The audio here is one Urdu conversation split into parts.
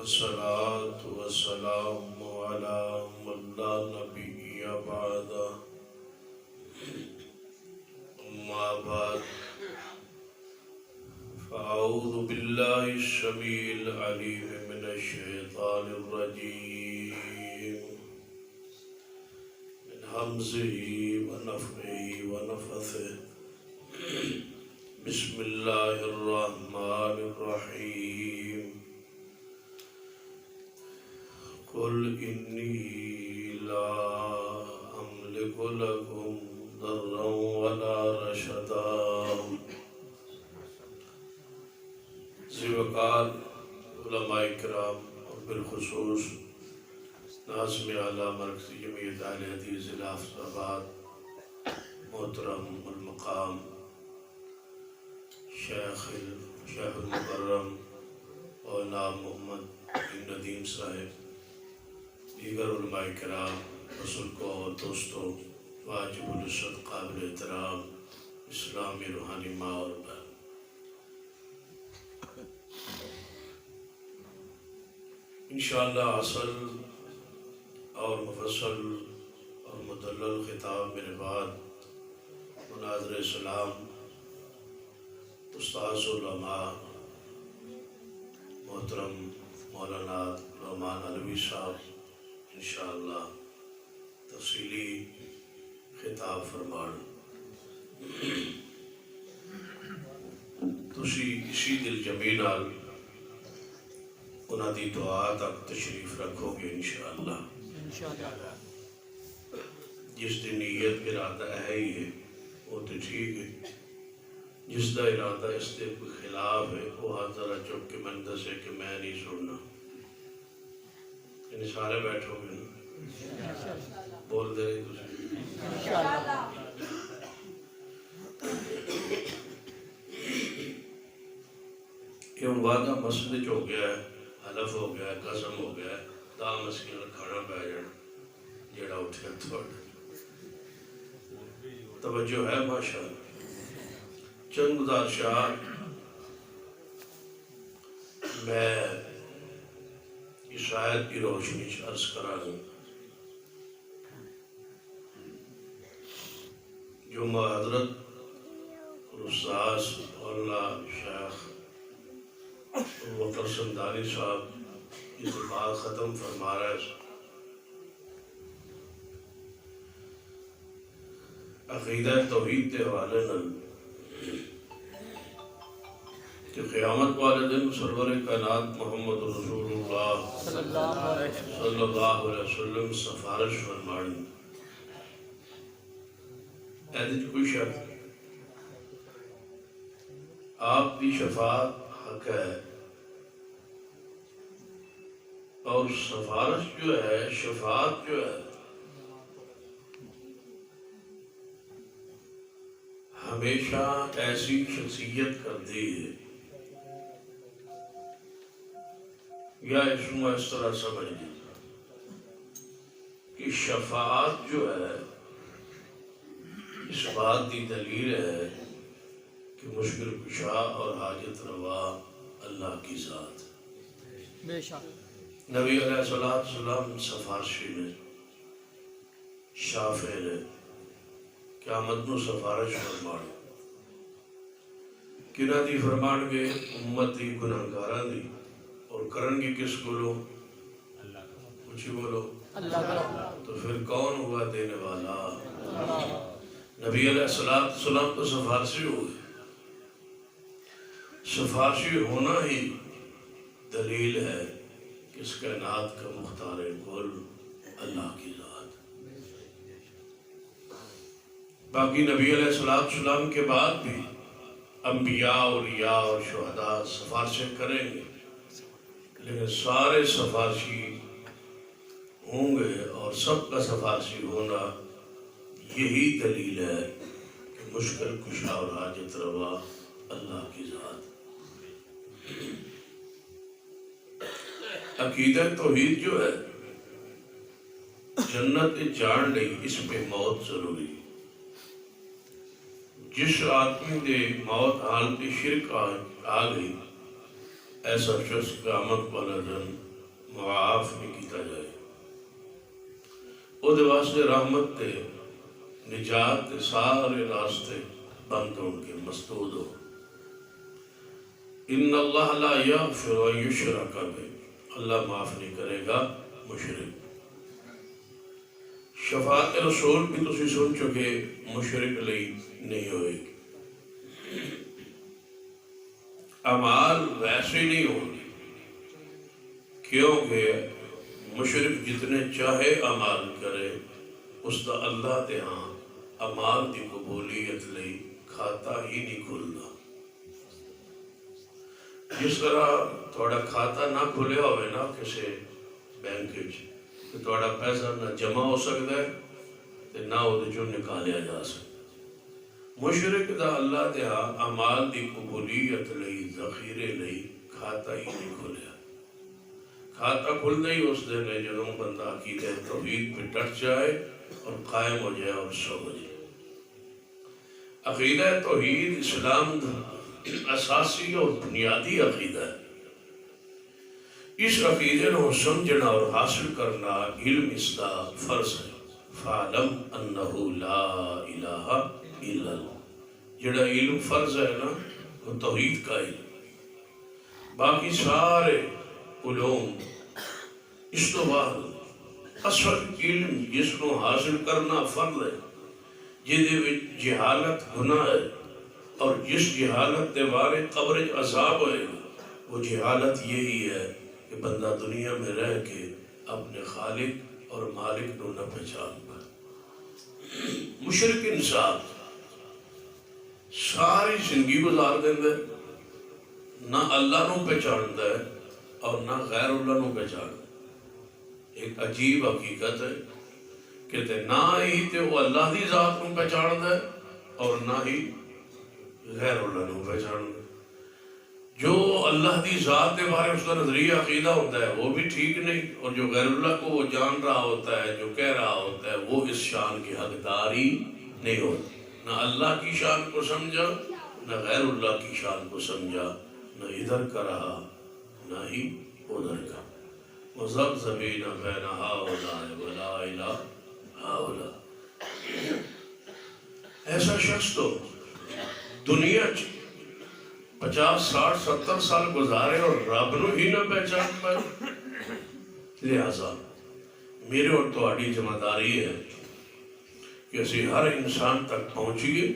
والصلاة والسلام على من لا نبي بعده أما بعد فأعوذ بالله السميع العليم من الشيطان الرجيم من همزه ونفخه ونفثه بسم الله الرحمن الرحيم قل إني لا أملك لكم ضرا ولا رشدا زیوکار علماء کرام اور بالخصوص ناظم اعلیٰ مرکزی جمعیت اہل حدیث ضلع حافظ آباد محترم المقام شیخ المکرم مولانا محمد بن ندیم صاحب، دیگر علماء کرام، بزرگوں اور دوستوں، واجب العزت قابل احترام اسلامی روحانی ماں اور بہن، انشاءاللہ اصل اور مفصل اور مدلل خطاب میرے بعد مناظر سلام استاذ علماء محترم مولانا رحمان علوی صاحب انشاءاللہ تفصیلی خطاب فرمان تسی اسی دل جمی نال انہاں دی دعا تک تشریف رکھو گے انشاءاللہ۔ جس دی نیت ارادہ ہے ہی ہے وہ تو ٹھیک ہے، جس دا ارادہ اس دے کوئی خلاف ہے وہ ہاتھ ذرا چک کے من دسے کہ میں نہیں سننا۔ یعنی سارے بیٹھو گے نا، بول دے رہی تسی کہ ان وعدہ مسجد ہو گیا ہے، حلف ہو گیا ہے، قسم ہو گیا ہے، تا مسکین کھانا پہ جانا جیڑا اٹھے تھوڑا توجہ ہے ماشاءاللہ۔ چند گزارشات میں اس آیت کی روشنی سے عرض کرا دوں۔ جو حضرت استاذ مولانا شیخ وقر سمدانی صاحب اس بات ختم فرما رہا ہے، عقیدہ توحید کے حوالے نال کہ قیامت والے دن سرور کائنات محمد رسول اللہ صلی اللہ علیہ وسلم سفارش فرمانی، ایدی کوئی شک آپ کی شفاعت حق ہے، اور سفارش جو ہے، شفاعت جو ہے، ہمیشہ ایسی شخصیت کرتی ہے، یا اس میں اس طرح سمجھ لیجیے کہ شفاعت جو ہے اس بات کی دلیل ہے کہ مشکل کشا اور حاجت روا اللہ کی ذات بے شک۔ نبی علیہ السلام سفارشی نے، شافع نے، قیامت نو سفارش فرمان کنہ دی فرمان گے؟ امت دی گناہگاراں دی، اور کرن گے کس کولو؟ اونچی بولو اللہ۔ تو پھر کون ہوا دینے والا؟ نبی علیہ السلام تو سفارشی ہوئے، سفارشی ہونا ہی دلیل ہے کہ اس کائنات کا مختار کل اللہ کی ذات۔ باقی نبی علیہ السلام کے بعد بھی انبیاء، اولیاء اور شہداء سفارشیں کریں گے، لیکن سارے سفارشی ہوں گے، اور سب کا سفارشی ہونا یہی دلیل ہے کہ مشکل کشا اور حاجت روا اللہ کی ذات۔ عقیدہ توحید جو ہے، جنت جان لئی اس پہ موت ضروری، جس آدمی دے موت حالت شرک آ گئی، ایسا شخص قیامت والا دن معاف نہیں کیتا جائے وہ واسطے رحمت تے نجات تے سارے راستے بند ہو کے مسدود ہو. ان اللہ لا یغفر ان یشرک بہ، اللہ معاف نہیں کرے گا مشرک. شفاعت رسول بھی تسی سن چکے مشرک لئی نہیں ہوئے گی. اعمال ویسے نہیں ہوں گے کیونکہ مشرک جتنے چاہے اعمال کرے اس دا اللہ دے ہاں اعمال دی قبولیت لئی کھاتا ہی نہیں کھلنا. جس طرح تھوڑا کھاتا نہ کھلیا ہوئے نا کسی بینک تو تھوڑا پیسہ نہ جمع ہو سکتا ہے نہ وہ جو نکالیا جا سکتا. مشرک دا اللہ دے ہاں اعمال دی قبولیت لئی ذخیرے لئی کھاتا ہی نہیں کھلیا. کھاتا کھلنا ہی اس دن ہے جدوں بندہ عقیدہ توحید پہ ڈٹ جائے اور قائم ہو جائے اور سو جائے. عقیدہ توحید اسلام اساسی اور بنیادی عقیدہ ہے. اس عقیدے کو سمجھنا اور حاصل کرنا علم اس کا فرض ہے. فَعْلَمْ أَنَّهُ لَا إِلَهَ إِلَّا اللَّهُ. جڑا علم فرض ہے نا وہ توحید کا علم. باقی سارے علوم اس تو بعد اصل علم جس کو حاصل کرنا فرض ہے جہدے وچ جہالت گناہ ہے اور جس جہالت دے بارے قبر عذاب ہوئے وہ جہالت یہی ہے کہ بندہ دنیا میں رہ کے اپنے خالق اور مالک کو نہ پہچان پائے. مشرک انسان ساری زندگی گزار دے نہ اللہ نو پہچانتا ہے اور نہ غیر اللہ نو پہچانتا. ایک عجیب حقیقت ہے کہ نہ ہی تے وہ اللہ دی ذات کو پہچانتا ہے اور نہ ہی غیر اللہ نو پہچانتا. جو اللہ دی ذات کے بارے اس کا نظریہ عقیدہ ہوتا ہے وہ بھی ٹھیک نہیں اور جو غیر اللہ کو وہ جان رہا ہوتا ہے جو کہہ رہا ہوتا ہے وہ اس شان کی حقداری نہیں ہوتی. نہ اللہ کی شان کو سمجھا نہ غیر اللہ کی شان کو سمجھا نہ ادھر کا رہا نہ ہی ادھر کا. مذبذبین بین ہؤلاء ولا الہ ہؤلاء. ایسا شخص تو دنیا 50 60 70 سال گزارے اور رب نو ہی نہ پہچان پائے. لہذا میرے اور تہاڈی ذمہ داری ہے کہ اسی ہر انسان تک پہنچیے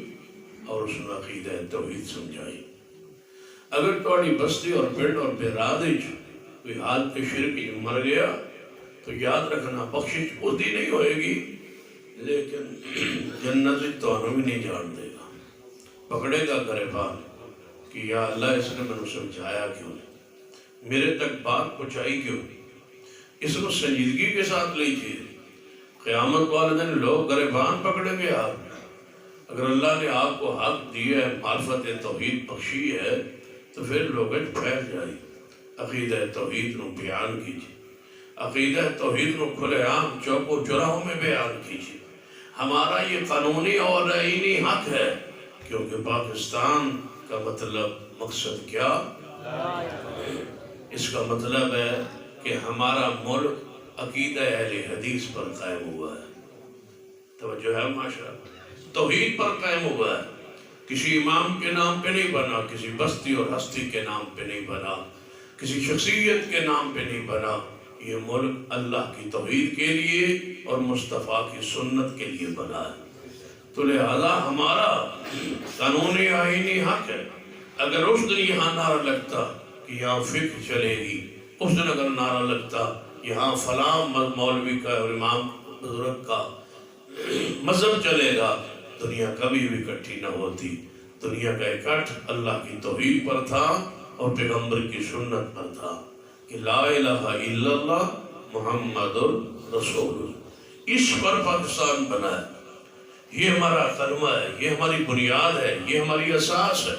اور اس کو عقیدہ توحید سمجھائیے. اگر تہاڈی بستی اور پنڈ اور بیراد کوئی حالت شرک مر گیا تو یاد رکھنا بخشش ہوتی نہیں ہوئے گی لیکن جنت تو بھی نہیں جان دے گا. پکڑے گا گریبان کہ یا اللہ اس نے مجھے سمجھایا کیوں نہیں, میرے تک بات پہنچائی کیوں نہیں. اس کو سنجیدگی کے ساتھ لیجیے. قیامت والے دن لوگ گریبان پکڑیں گے آپ. اگر اللہ نے آپ کو حق دیا ہے, معرفت توحید بخشی ہے تو پھر لوگت پھیل جائے. عقیدہ توحید نو بیان کیجیے. عقیدہ توحید نو کھلے عام چوک و چوراہوں میں بیان کیجیے. ہمارا یہ قانونی اور آئینی حق ہے کیونکہ پاکستان کا مطلب مقصد کیا؟ اس کا مطلب ہے کہ ہمارا ملک عقیدہ اہل حدیث پر قائم ہوا ہے. توجہ ہے ماشاءاللہ, توحید پر قائم ہوا ہے. کسی امام کے نام پہ نہیں بنا, کسی بستی اور ہستی کے نام پہ نہیں بنا, کسی شخصیت کے نام پہ نہیں بنا. یہ ملک اللہ کی توحید کے لیے اور مصطفیٰ کی سنت کے لیے بنا ہے. تو لہذا ہمارا قانونی آئینی حق ہے. اگر اس دن یہاں نعرہ لگتا کہ یہاں فقہ چلے گی, اس دن اگر نعرہ لگتا یہاں فلاں مولوی کا اور امام بزرگ کا مذہب چلے گا, دنیا کبھی بھی اکٹھی نہ ہوتی. دنیا کا اکٹھ اللہ کی توحید پر تھا اور پیغمبر کی سنت پر تھا کہ لا الہ الا اللہ محمد رسول. اس پر پاکستان بنا ہے. یہ ہمارا کلمہ ہے, یہ ہماری بنیاد ہے, یہ ہماری اساس ہے.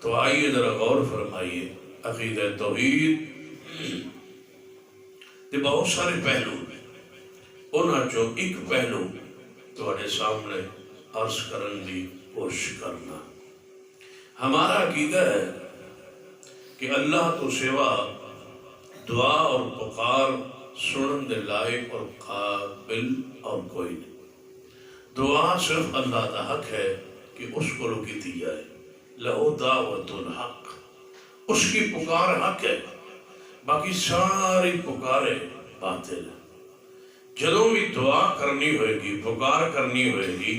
تو آئیے ذرا غور فرمائیے. عقیدہ توحید کے بہت سارے پہلو ہیں. انہاں چوں ایک پہلو تواڈے سامنے عرض کرن دی کوشش کرنا. ہمارا عقیدہ ہے کہ اللہ تو سوا دعا اور پکار سنن دے لائق اور قابل اور کوئی نہیں. دعا صرف اللہ کا حق ہے کہ اس کو کی جائے. لہو دعوت الحق، اس کی پکار حق ہے، باقی ساری پکاریں باطل ہے. جدوں بھی دعا کرنی ہوئے گی، پکار کرنی ہوئے گی،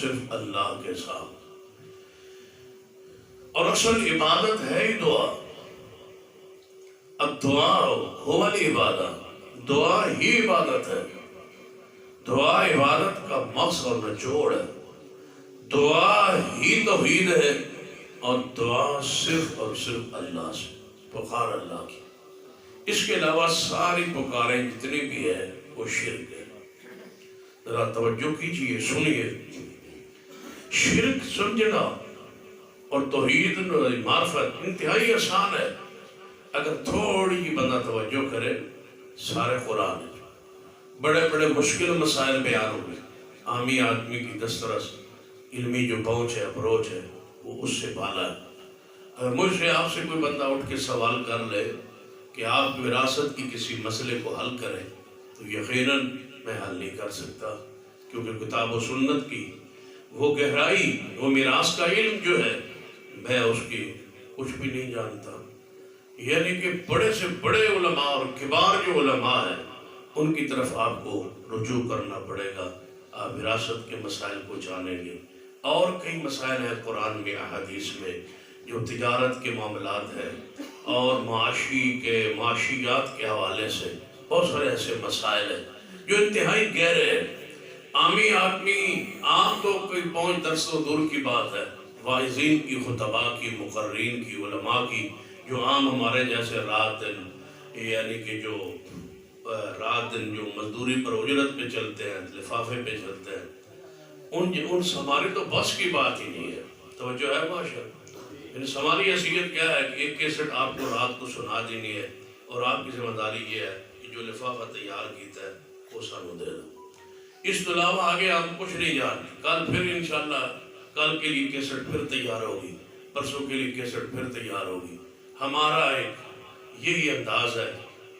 صرف اللہ کے ساتھ. اور اصل عبادت ہے ہی دعا. الدعاء هو العبادہ، دعا ہی عبادت ہے. دعا عبادت کا مقصد اور نچوڑ ہے. دعا ہی توحید ہے، اور دعا صرف اور صرف اللہ سے، پکار اللہ کی. اس کے علاوہ ساری پکاریں جتنی بھی ہیں وہ شرک ہے. ذرا توجہ کیجئے، سنیے. شرک سمجھنا اور توحید معرفت انتہائی آسان ہے اگر تھوڑی جی بندہ توجہ کرے. سارے قرآن بڑے بڑے مشکل مسائل بیان ہوئے، عامی آدمی کی دسترس علمی جو پہنچ ہے، اپروچ ہے، وہ اس سے بالا ہے. اگر مجھ سے آپ سے کوئی بندہ اٹھ کے سوال کر لے کہ آپ وراثت کی کسی مسئلے کو حل کریں، تو یقیناً میں حل نہیں کر سکتا، کیونکہ کتاب و سنت کی وہ گہرائی، وہ میراث کا علم جو ہے، میں اس کی کچھ بھی نہیں جانتا. یعنی کہ بڑے سے بڑے علماء اور کبار جو علماء ہیں ان کی طرف آپ کو رجوع کرنا پڑے گا. آپ وراثت کے مسائل کو جانیں گے. اور کئی مسائل ہیں قرآن میں، احادیث میں، جو تجارت کے معاملات ہیں اور معاشیات کے حوالے سے بہت سارے ایسے مسائل ہیں جو انتہائی گہرے ہیں. عامی آدمی عام تو کوئی 5 درس و دور کی بات ہے، واعظین کی، خطباء کی، مقررین کی، علماء کی، جو عام ہمارے جیسے رات دن، یعنی کہ جو رات دن جو مزدوری پر اجرت پہ چلتے ہیں، لفافے پہ چلتے ہیں، ان ہماری تو بس کی بات ہی نہیں ہے. توجہ ہے ماشاء اللہ. ہماری حیثیت کیا ہے کہ ایک کیسٹ آپ کو رات کو سنا دینی ہے، اور آپ کی ذمہ داری یہ ہے کہ جو لفافہ تیار کیتا ہے وہ سانو دے دو. اس کے علاوہ آگے ہم کچھ نہیں جانتے. کل پھر انشاءاللہ کل کے لیے کیسٹ پھر تیار ہوگی، پرسوں کے لیے کیسٹ پھر تیار ہوگی. ہمارا ایک یہی انداز ہے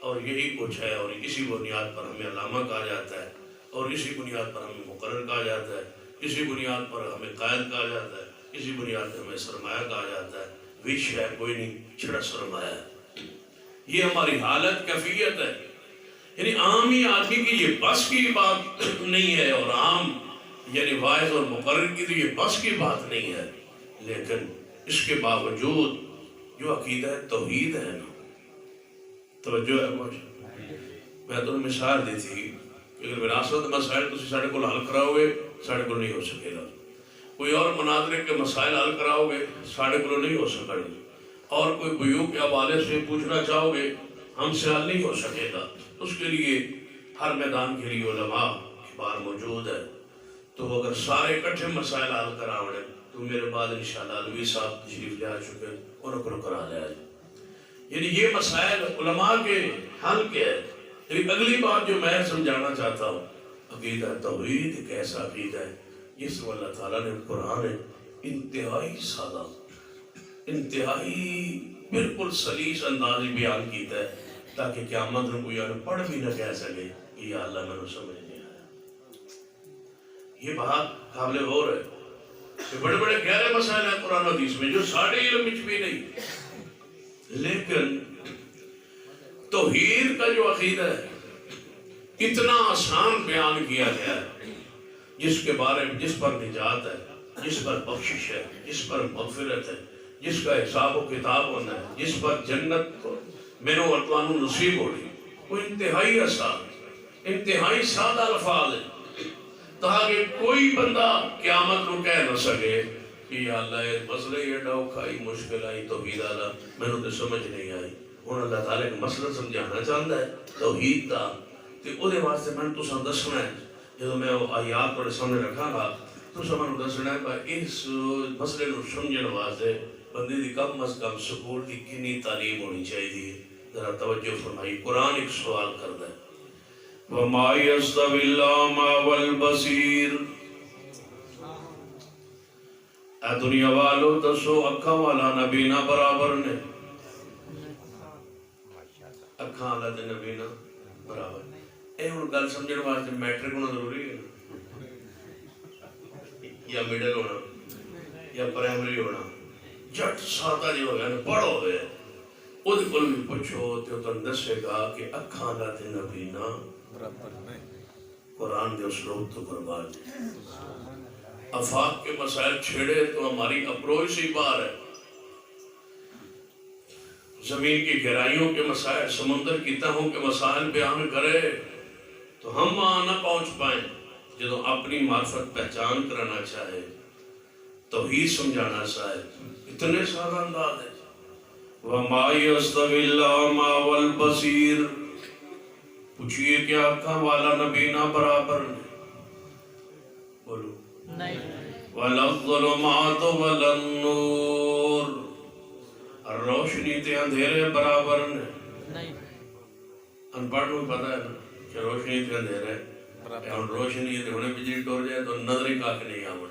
اور یہی کچھ ہے، اور اسی بنیاد پر ہمیں علامہ کہا جاتا ہے، اور اسی بنیاد پر ہمیں مقرر کہا جاتا ہے، اسی بنیاد پر ہمیں قائد کہا جاتا ہے، اسی بنیاد پر ہمیں سرمایہ کہا جاتا ہے. وش ہے کوئی نہیں، چھڑا سرمایہ ہے. یہ ہماری حالت کیفیت ہے. یعنی عامی آدمی کی یہ بس کی بات نہیں ہے، اور عام یعنی واعظ اور مقرر کی تو یہ بس کی بات نہیں ہے. لیکن اس کے باوجود جو عقیدہ توحید ہے نا، توجہ ہے مجھے. میں تو مثال دی تھی کہ اگر وراثت مسائل تسی ساڑھے کو حل کراؤ گے، ساڑھے کو نہیں ہو سکے گا. کوئی اور مناظرے کے مسائل حل کراؤ گے، ساڑھے کو نہیں ہو سکے گا. اور کوئی بیوع کے حوالے سے پوچھنا چاہو گے، ہم سے حل نہیں ہو سکے گا. اس کے لیے ہر میدان کے لیے علماء بار موجود ہے. تو اگر سارے اکٹھے مسائل حل کراؤ گے تو میرے بعد انشاءاللہ علوی صاحب تشریف لے آ چکے، انہوں کو کرا لے آئے. یعنی یہ مسائل علماء کے حل کے ہے. لیکن اگلی بات جو میں سمجھانا چاہتا ہوں، عقیدہ توحید ایک ایسا عقیدہ ہے جس کو اللہ تعالیٰ نے قرآن انتہائی سادہ، انتہائی بالکل سلیس انداز بیان کیتا ہے، تاکہ قیامت میں کوئی پڑھ بھی نہ کہہ سکے کہ یا اللہ میں نے سمجھ نہیں آیا. یہ بات قابل غور ہے کہ بڑے بڑے گہرے مسائل ہیں قرآن و حدیث میں جو ساڑھے علم میں بھی نہیں. لیکن توحید کا جو عقیدہ ہے اتنا آسان بیان کیا گیا ہے، جس کے بارے میں، جس پر نجات ہے، جس پر بخشش ہے، جس پر مغفرت ہے، جس کا حساب و کتاب ہونا ہے، جس پر جنت میں اور توانو نصیب ہو رہی، وہ انتہائی آسان، انتہائی سادہ الفاظ ہے، تاکہ کوئی بندہ قیامت کو کہہ نہ سکے کہ یا اللہ یہ مسئلہ یہ ڈوکھائی مشکل آئی توحید آلہ میں نے تو سمجھ نہیں آئی. ہوں اللہ تعالیٰ کا مسئلہ سمجھانا چاہتا ہے توحید کا، کہ وہ دے واسطے میں نے تو سب دسنا ہے. جب میں وہ آیات پر سامنے رکھا گا تو سب میں دسنا ہے کہ اس مسئلے کو سمجھنے واسطے بندے دی کم از کم سکول کی کنی تعلیم ہونی چاہیے. ذرا توجہ فرمائی. قرآن ایک سوال کرتا ہے، وَمَا يَسْتَوِي الْأَعْمَى وَالْبَصِيرُ. اے دنیا والو دسو اکھا والا نبی نہ برابر نے، اکھاں والا تے نبی نہ برابر. اے ہن گل سمجھن واسطے میٹرک ہونا ضروری ہے یا مڈل ہونا یا پرائمری ہونا. جٹ سادہ جو ہوگا نا پڑھو ہوئے وہ کل بھی پوچھو تو تم دسے گا کہ اکھاں والا تے نبی نہ برابر نہیں. قرآن کے اسلوب تو برباد ہے. آفاق کے مسائل چھیڑے تو ہماری اپروچ سے باہر ہے. زمین کی گہرائیوں کے مسائل، سمندر کی تہوں کے مسائل بیان کرے تو ہم وہاں نہ پہنچ پائیں. جب اپنی معرفت پہچان کرنا چاہے، توحید سمجھانا چاہے، اتنے سارا انداز ہے. وَمَا يَسْتَوِي الْأَعْمَى وَالْبَصِيرُ. پوچھئے کہ آنکھوں والا نبی نہ برابر نہیں. بولو نہیں. وَلَا الظُّلُمَاتُ وَلَا النُّورُ. روشنی تے اندھیرے برابر نہیں. ان پڑھ کو پتہ ہے نا کہ روشنی تے اندھیرے برابر. روشنی تے ہونے بجلی ٹور جائے تو نظر ہی کاک نہیں آوڑ.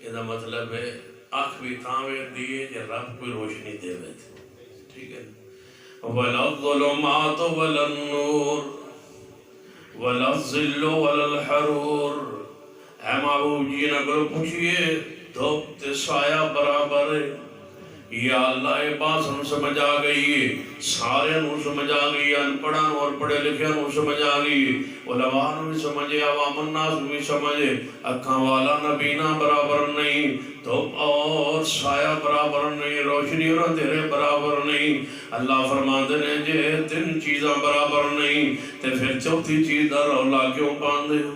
یہ مطلب ہے آنکھ بھی تھاوے دیئے کہ رب کوئی روشنی دے وے تھے. ٹھیک ہے. وَلَا الظُّلُمَاتُ وَلَا النُّورُ وَلَا الظِّلُّ وَلَا الْحَرُورُ. اے معبود جی نہ کرو پوچھئے دھوپ تے سایہ برابر ہے. یا اللہ یہ بات ہم سمجھ آ گئی ہے. سارے نو سمجھ آ گئی. ان پڑھن اور پڑھے لکھے نو سمجھ آ گئی. علماء نو بھی سمجھے، عوام الناس بھی سمجھے. اکھاں والا نبی نہ برابر نہیں، دھوپ اور سایہ برابر نہیں، روشنی اور اندھیرے برابر نہیں. اللہ فرماتے ہیں جے تین چیزاں برابر نہیں تے پھر چوتھی چیز دا رولا کیوں پاندے ہو؟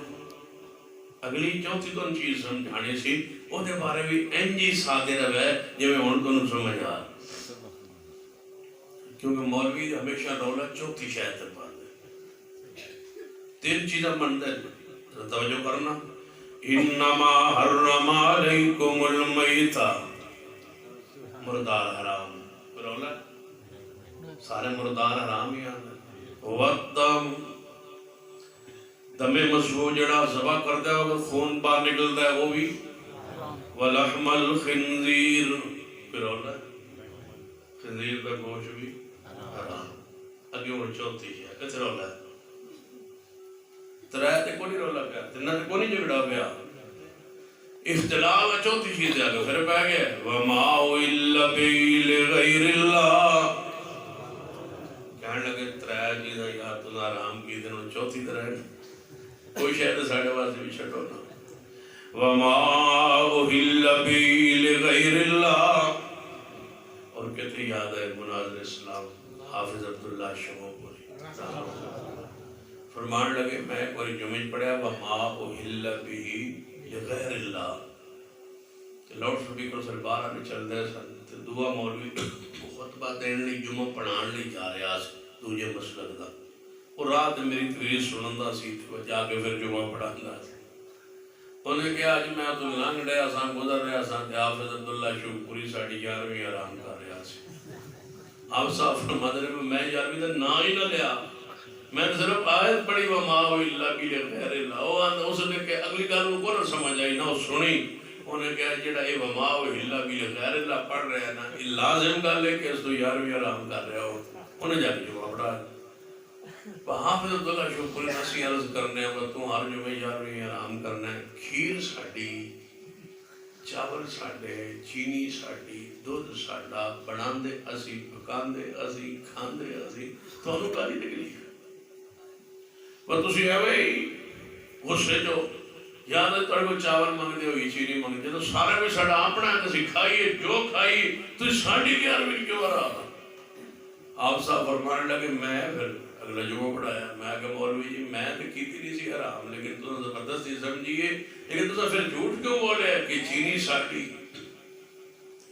اگلی چوتھی تو چیز سمجھانے سی وہ دے بارے بھی انجی سادے رہے جو میں ان کو سمجھ آ. کیونکہ مولوی ہمیشہ رولا چوتھی شاید تر پاندے. تین چیزیں مندے توجہ کرنا. انما حرم علیکم المیتہ. مردار حرام. رولا سارے مردار حرام ہی آنے. والدم. دمِ مسفوح جڑا ذبح کرتا ہے اگر خون باہر نکلتا ہے وہ بھی. ولحم الخنزیر. پھر ہوتا ہے خنزیر کا گوشت بھی حرام. اگے وہ چوتھی ہے کتنے رولا ہے؟ ترائے تے کونی رولا پیا، تنہ تے کونی جگڑا پیا. اختلاف ہے چوتھی چیز آگے پھر پہ گیا. وَمَا أُحِلَّ بِهِ لِغَيْرِ اللَّهِ. کہنے لگے ترائے چیزیں یار تُنہ حرام کی دنوں چوتھی طرح کوئی شاید ساڑھے واسے بھی چھٹو نا. وَمَا أُحِلَّ بِهِ لِغَيْرِ اللَّهِ. اور کہتے یاد ہے مناظر اسلام حافظ عبداللہ شمو پوری فرمان لگے میں کوئی جمعہ پڑھا وَمَا أُحِلَّ بِهِ لِغَيْرِ اللَّهِ. لاؤڈ سپیکر سے باہر نہیں چل دے سن. دعا مولوی خطبہ دین لی جمعہ پڑھان لی جا رہا سی دوجہ مسلک دا. اور رات میری تقریر سنندہ سی تھی جا کے پھر جمعہ پڑھاندہ سی. انہیں کہا آج میں تو لنگ رہا سان گزر رہا سان تے حافظ عبداللہ شو پوری ساڑھی 11ویں آرام کر رہا سی. آپ صاحب فرماتے ہیں میں 11ویں دا نا ہی نہ لیا. میں نے صرف آیت پڑھی وَمَا أُحِلَّ بِهِ لِغَيْرِ اللَّهِ. اس نے کہ اگلی گل کو نہ سمجھ آئی نہ سنی. انہیں کہا جڑا یہ وَمَا أُحِلَّ بِهِ لِغَيْرِ اللَّهِ پڑھ رہے ہیں نا یہ لازم گل ہے کہ اس تو 11ویں آرام کر رہا ہو. انہیں جا کے جمعہ پڑھا. حافظ عبداللہ شو پوری نسی عرض کرنے ہیں تو ہر جو میں 11ویں آرام کرنا ہے. کھیر ساڑی، چاول ساڑے، چینی ساڑی، دودھ ساڑا، بناندے اسی، پکاندے اسی، کھاندے اسی. تو انہوں کا نہیں نکلی. پر تسی ہے بھئی غصے جو یاد ہے توڑے کو چاول مانگ دے ہوئی چینی مانگ دے تو سارے میں ساڑا اپنا ہے تسی کھائیے جو کھائیے تو ساڑی 11ویں کیوں آ رہا. آپ صاحب فرمانے لگے میں پھر اگلا جمعہ پڑھایا. میں کہ مولوی جی میں تو کیتی نہیں سی حرام لیکن تو زبردستی سمجھیے لیکن تو پھر جھوٹ کیوں بولے کہ چینی ساڑی،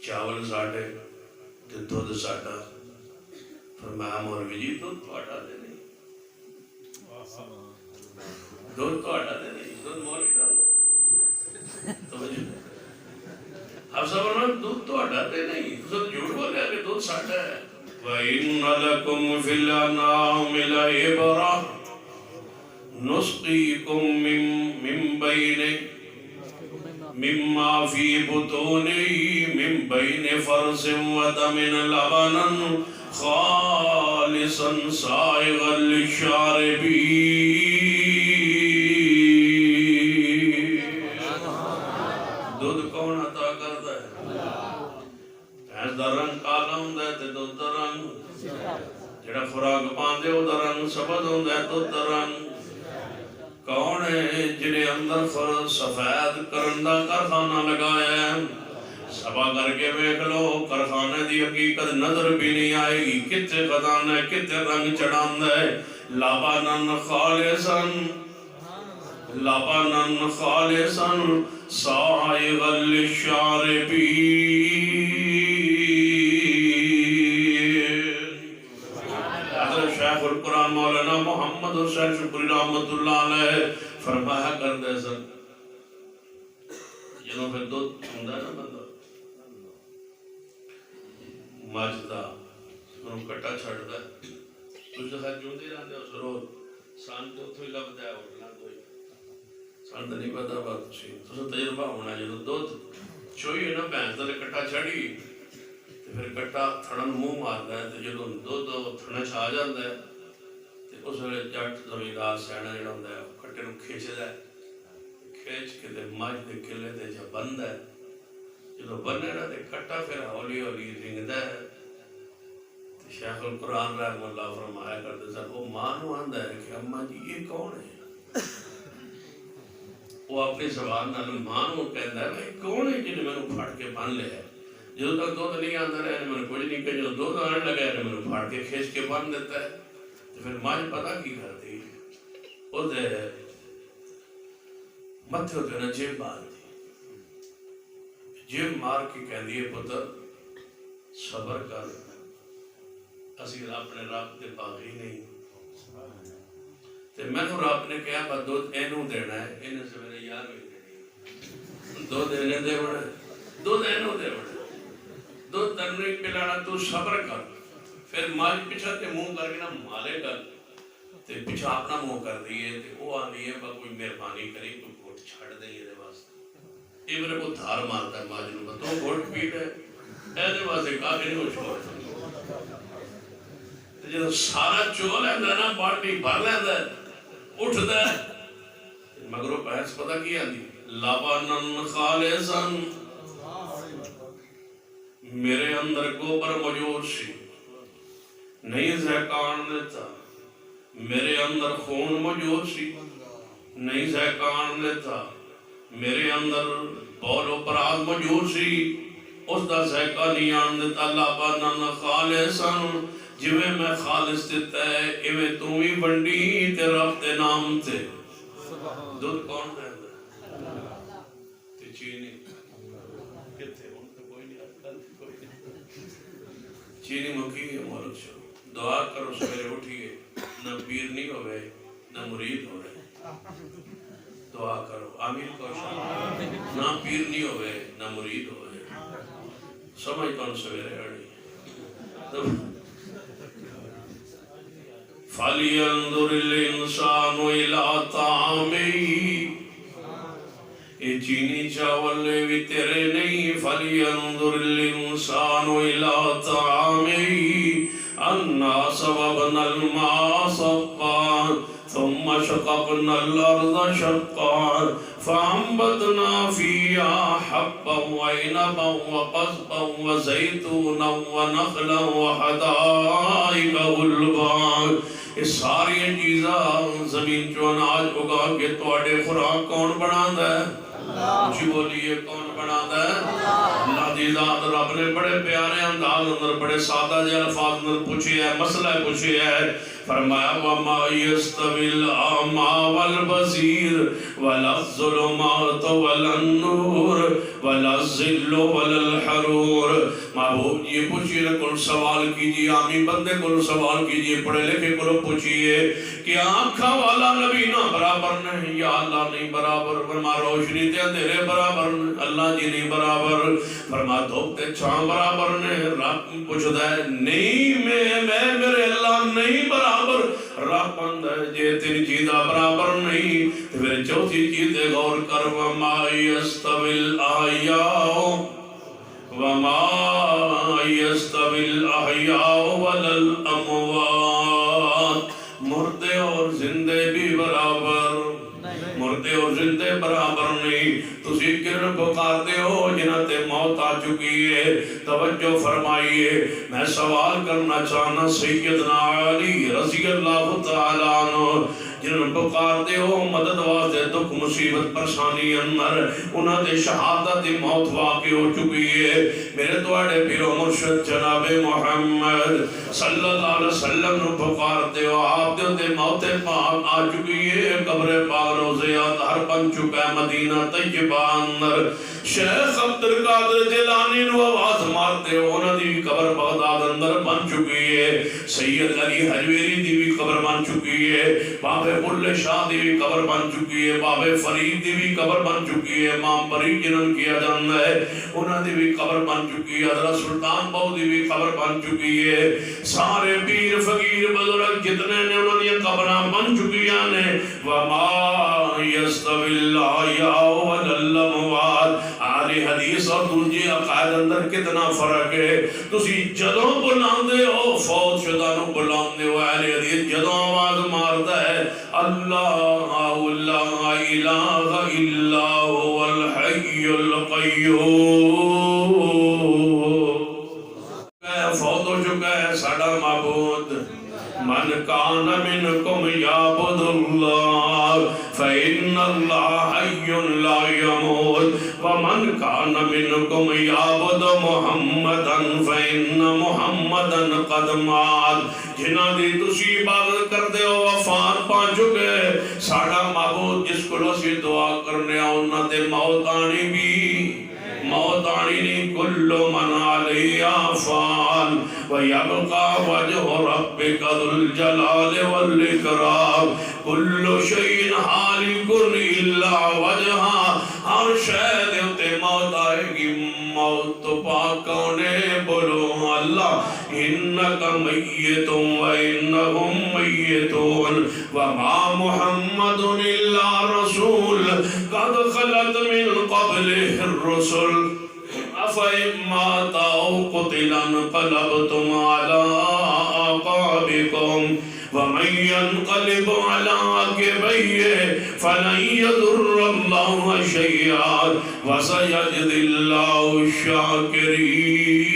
چاول ساڑے، دودھ ساڑا. فرمایا مولوی جی دودھ تو ہٹا دے نہیں، دودھ تو ہٹا دے نہیں، دودھ مولوی ڈال دے. توجہ آپ صاحب فرمایا دودھ تو ہٹا دے نہیں، تو جھوٹ بولے کہ دودھ ساڑا ہے. وَإِنَّ لَكُمْ فِي الْأَنْعَامِ لَعِبْرَةً نُسْقِيكُم مِّمَّا فِي بُطُونِهِ مِن بَيْنِ فَرْثٍ وَدَمٍ لَبَنًا خالصا سائغا للشاربین. دودھ کون عطا کرتا ہے؟ بھینس دا رنگ کالا ہوندا ہے تے دودھ دا رنگ جڑا خوراک پاندے او دا رنگ سبز ہوندا ہے دودھ دا رنگ. کون ہے جنہیں اندر سفید کرن دا کارخانہ لگایا ہے؟ سبا کر کے ویکھ لو کارخانے دی حقیقت نظر بھی نہیں آئے گی. کتے خزانہ ہے کتے رنگ چڑھاندا ہے. لبناً خالصاً لبناً خالصاً سائغا للشاربین. حضرت شیخ القرآن مولانا محمد حسین شکری رحمت اللہ علیہ فرمایا کرتے سن جنہوں پھر دودھ ہوندا ہے نا بندہ ماجدہ انہوں کٹا چھڑتا ہے کچھ دفعہ جوندی رہتے اس روز سان تو اتھو ہی لبدا ہے اٹھنا کوئی سان تو نہیں پتا بات سی تو تجربہ ہونا جنہوں دودھ چوئی ہے نا بھینس دلے کٹا چھڑی پھر کٹا تھڑن منہ مارتا ہے تو جدوں دودھ تھڑن چ آ جاتا ہے تو اس ویلے جٹ زمیندار سیاںا جڑا ہوندا ہے کٹے نوں کھچدا ہے کھچ کے تے مجھ دے کلے تے جا بندا ہے. جدوں بنے نا تے کٹا پھر ہولی ہولی رنگدا ہے. شیخ القرآن رحمہ اللہ فرمایا کرتے سن وہ ماں نوں آندا ہے کہ اماں جی یہ کون ہے؟ وہ اپنی زبان نال ماں نوں کہندا ہے بھائی کون ہے جن مینوں پھڑ کے بن لیا؟ جدوں تک دودھ نہیں آتا رہا میں نے کچھ نہیں کہ جدوں دودھ آنے لگا ہے میں نے پھاڑ کے کھینچ کے بن دیتا ہے. تو پھر ماں پتہ کی کرتی وہ دے متھے ہوتے نا جیب مار دی جیب مار کے کہندی ہے پتر صبر کر اسی اپنے رب دے باغی نہیں. تے مینوں رب نے کہا با دودھ اینوں دینا ہے انہیں سویرے یار بھی دینی دودھ اینوں دیونا دودھ اینوں دیونا دودھ تنوی پلانا تو صبر کر. پھر ماج پیچھا تے منہ کر کے نا مارے گا تے پیچھا اپنا منہ کر دیئے تے وہ آنی ہے با کوئی مہربانی کری کوئی گھوٹ چھڑ دیں یہ دے واسطے. یہ میرے کو دھار مارتا ہے ماج نوں تو گھوٹ پیٹ ہے اے دے واسطے کہا کہ نہیں ہو چھوڑ جب سارا چول ہے نا بالٹی بھر لینا ہے اٹھتا ہے مگر وہ بحث پتہ کی آتی لبناً خالصاً میرے اندر گوبر موجود سی نہیں زہکان لیتا. میرے اندر خون موجود سی نہیں زہکان لیتا. میرے اندر بول و براد موجود سی اس دا زہکا نہیں آن دیتا. لبناً خالصاً جویں میں خالص دیتا ہے ایویں تو بھی بنڈی تے رب تے نام تے. دودھ کون دیتا ہے؟ تے چینی کتے ان کو کوئی نہیں چینی مکی ہے مولک شو. دعا کرو سویرے اٹھئے نہ پیر نہیں ہوئے نہ مرید ہوئے. دعا کرو آمین کو نہ پیر نہیں ہوئے نہ مرید ہوئے. سمجھ کون سویرے اڑی فَلْيَنْظُرِ الْإِنسَانُ إِلَىٰ طَعَامِهِ. یہ چینی چاول بھی تیرے نہیں. فَلْيَنْظُرِ الْإِنسَانُ إِلَىٰ طَعَامِهِ أَنَّا صَبَبْنَا الْمَاءَ صَبًّا ثُمَّ شَقَقْنَا الْأَرْضَ شَقًّا فَأَنبَتْنَا فِيهَا حَبًّا وَعِنَبًا وَقَضْبًا وَزَيْتُونًا وَنَخْلًا وَحَدَائِقَ غُلْبًا. یہ ساری چیزاں زمین چو اناج اگا کے تواڈے خوراک کون بناتا ہے؟ اونچی بولیے کون بناتا ہے؟ اللہ دی ذات. رب نے بڑے پیارے انداز اندر بڑے سادہ جے الفاظ اندر پوچھے ہے مسئلہ پوچھے ہے. فرمایا وَمَا يَسْتَوِي الْأَعْمَى وَالْبَصِيرُ وَلَا الظُّلُمَاتُ وَلَا النُّورُ وَلَا الظِّلُّ وَلَا الْحَرُورُ. محبوب یہ پوچھئے کل سوال کیجئے عامی بندے کل سوال کیجئے پڑھے لکھے کل پوچھئے کہ آنکھا والا نبی نہ برابر نہیں یا اللہ نہیں برابر. فرما روشنی تے اندھیرے برابر اللہ جی نہیں برابر. فرما دھوپ تے چھاں برابر نے. رب پوچھتا ہے نہیں میں میرے اللہ نہیں برابر. رب اندر جے تین چیزہ برابر نہیں تو پھر چوتھی چیزیں غور کر. وَمَا يَسْتَوِي الْأَحْيَاءُ وَمَا يَسْتَوِي الْأَحْيَاءُ وَلَا ہو زندے برابر نہیں تسی کرن پکار دے ہو جنہاں تے موت آ چکی ہے توجہ فرمائیے میں سوال کرنا چاہنا سیدنا علی رضی اللہ تعالیٰ عنہ جنہاں پکار دے ہو مدد واسطے دکھ مصیبت پریشانی اندر انہاں دے شہادت موت واقع ہو چکی ہے میرے دوڑے پیرو مرشد جناب محمد صلی اللہ علیہ وسلم نو پکار دے ہو آپ دے تے موت پاک آ چکی ہے قبر پاک روزے ہر بن چکا ہے مدینہ طیبہ اندر شیخ عبدالقادر جیلانی نو آواز مارتے ہو انہاں دی قبر بغداد اندر بن چکی ہے سید علی حجویری دی بھی قبر بن چکی ہے بابے بلے شاہ دی بھی قبر بن چکی ہے بابے فرید دی بھی قبر بن چکی ہے امام بری جنن کیا جانا ہے انہاں دی بھی قبر بن چکی ہے حضرت سلطان بہو دی بھی قبر بن چکی ہے سارے پیر فقیر بزرگ جتنے نے انہوں نے قبراں بن چکی ہیں وَمَا يَسْتَوِي الْأَحْيَاءُ وَلَا الْأَمْوَاتُ اہل حدیث اور دوسرے عقائد اندر کتنا فرق ہے تسی جدوں بلاندے ہو فوت شدہ نو بلاندے ہو اہل حدیث جدوں آواز مارتا ہے اللہ لا الہ الا هو الحی القیوم فوت ہو چکا ہے ساڑا معبود من کان منکم یعبد اللہ فإن اللہ حی لا یموت ومن کان منکم یعبد محمدا فإن محمدا قد مات جنہاں دی تسی عبادت کر دے ہو وفات پا چکے ساڑا معبود جس کو اسی دعا کرنے آؤنا دے موت آنی بھی موت آنی نہیں کل من علیہ فان وَيَبْقَى وَجْهُ رَبِّكَ ذُو الْجَلَالِ وَالْإِكْرَامِ كُلُّ شَيْءٍ هَالِكٌ إِلَّا وَجْهَهُ ہر شے دے تے موت آئے گی موت تو پاکونے بولو اللہ إِنَّكَ مَيِّتٌ وَإِنَّهُمْ مَيِّتُونَ وَمَا مُحَمَّدٌ إِلَّا رَسُولٌ قَدْ خَلَتْ مِنْ قَبْلِهِ الرُّسُلُ أَفَإِن مَاتَ أَوْ قُتِلَ انقلبتم عَلَىٰ أَعْقَابِكُمْ وَمَن يَنقَلِبْ عَلَىٰ عَقِبَيْهِ فَلَن يَضُرَّ اللَّهَ شَيْئًا وَسَيَجْزِي اللَّهُ الشَّاكِرِينَ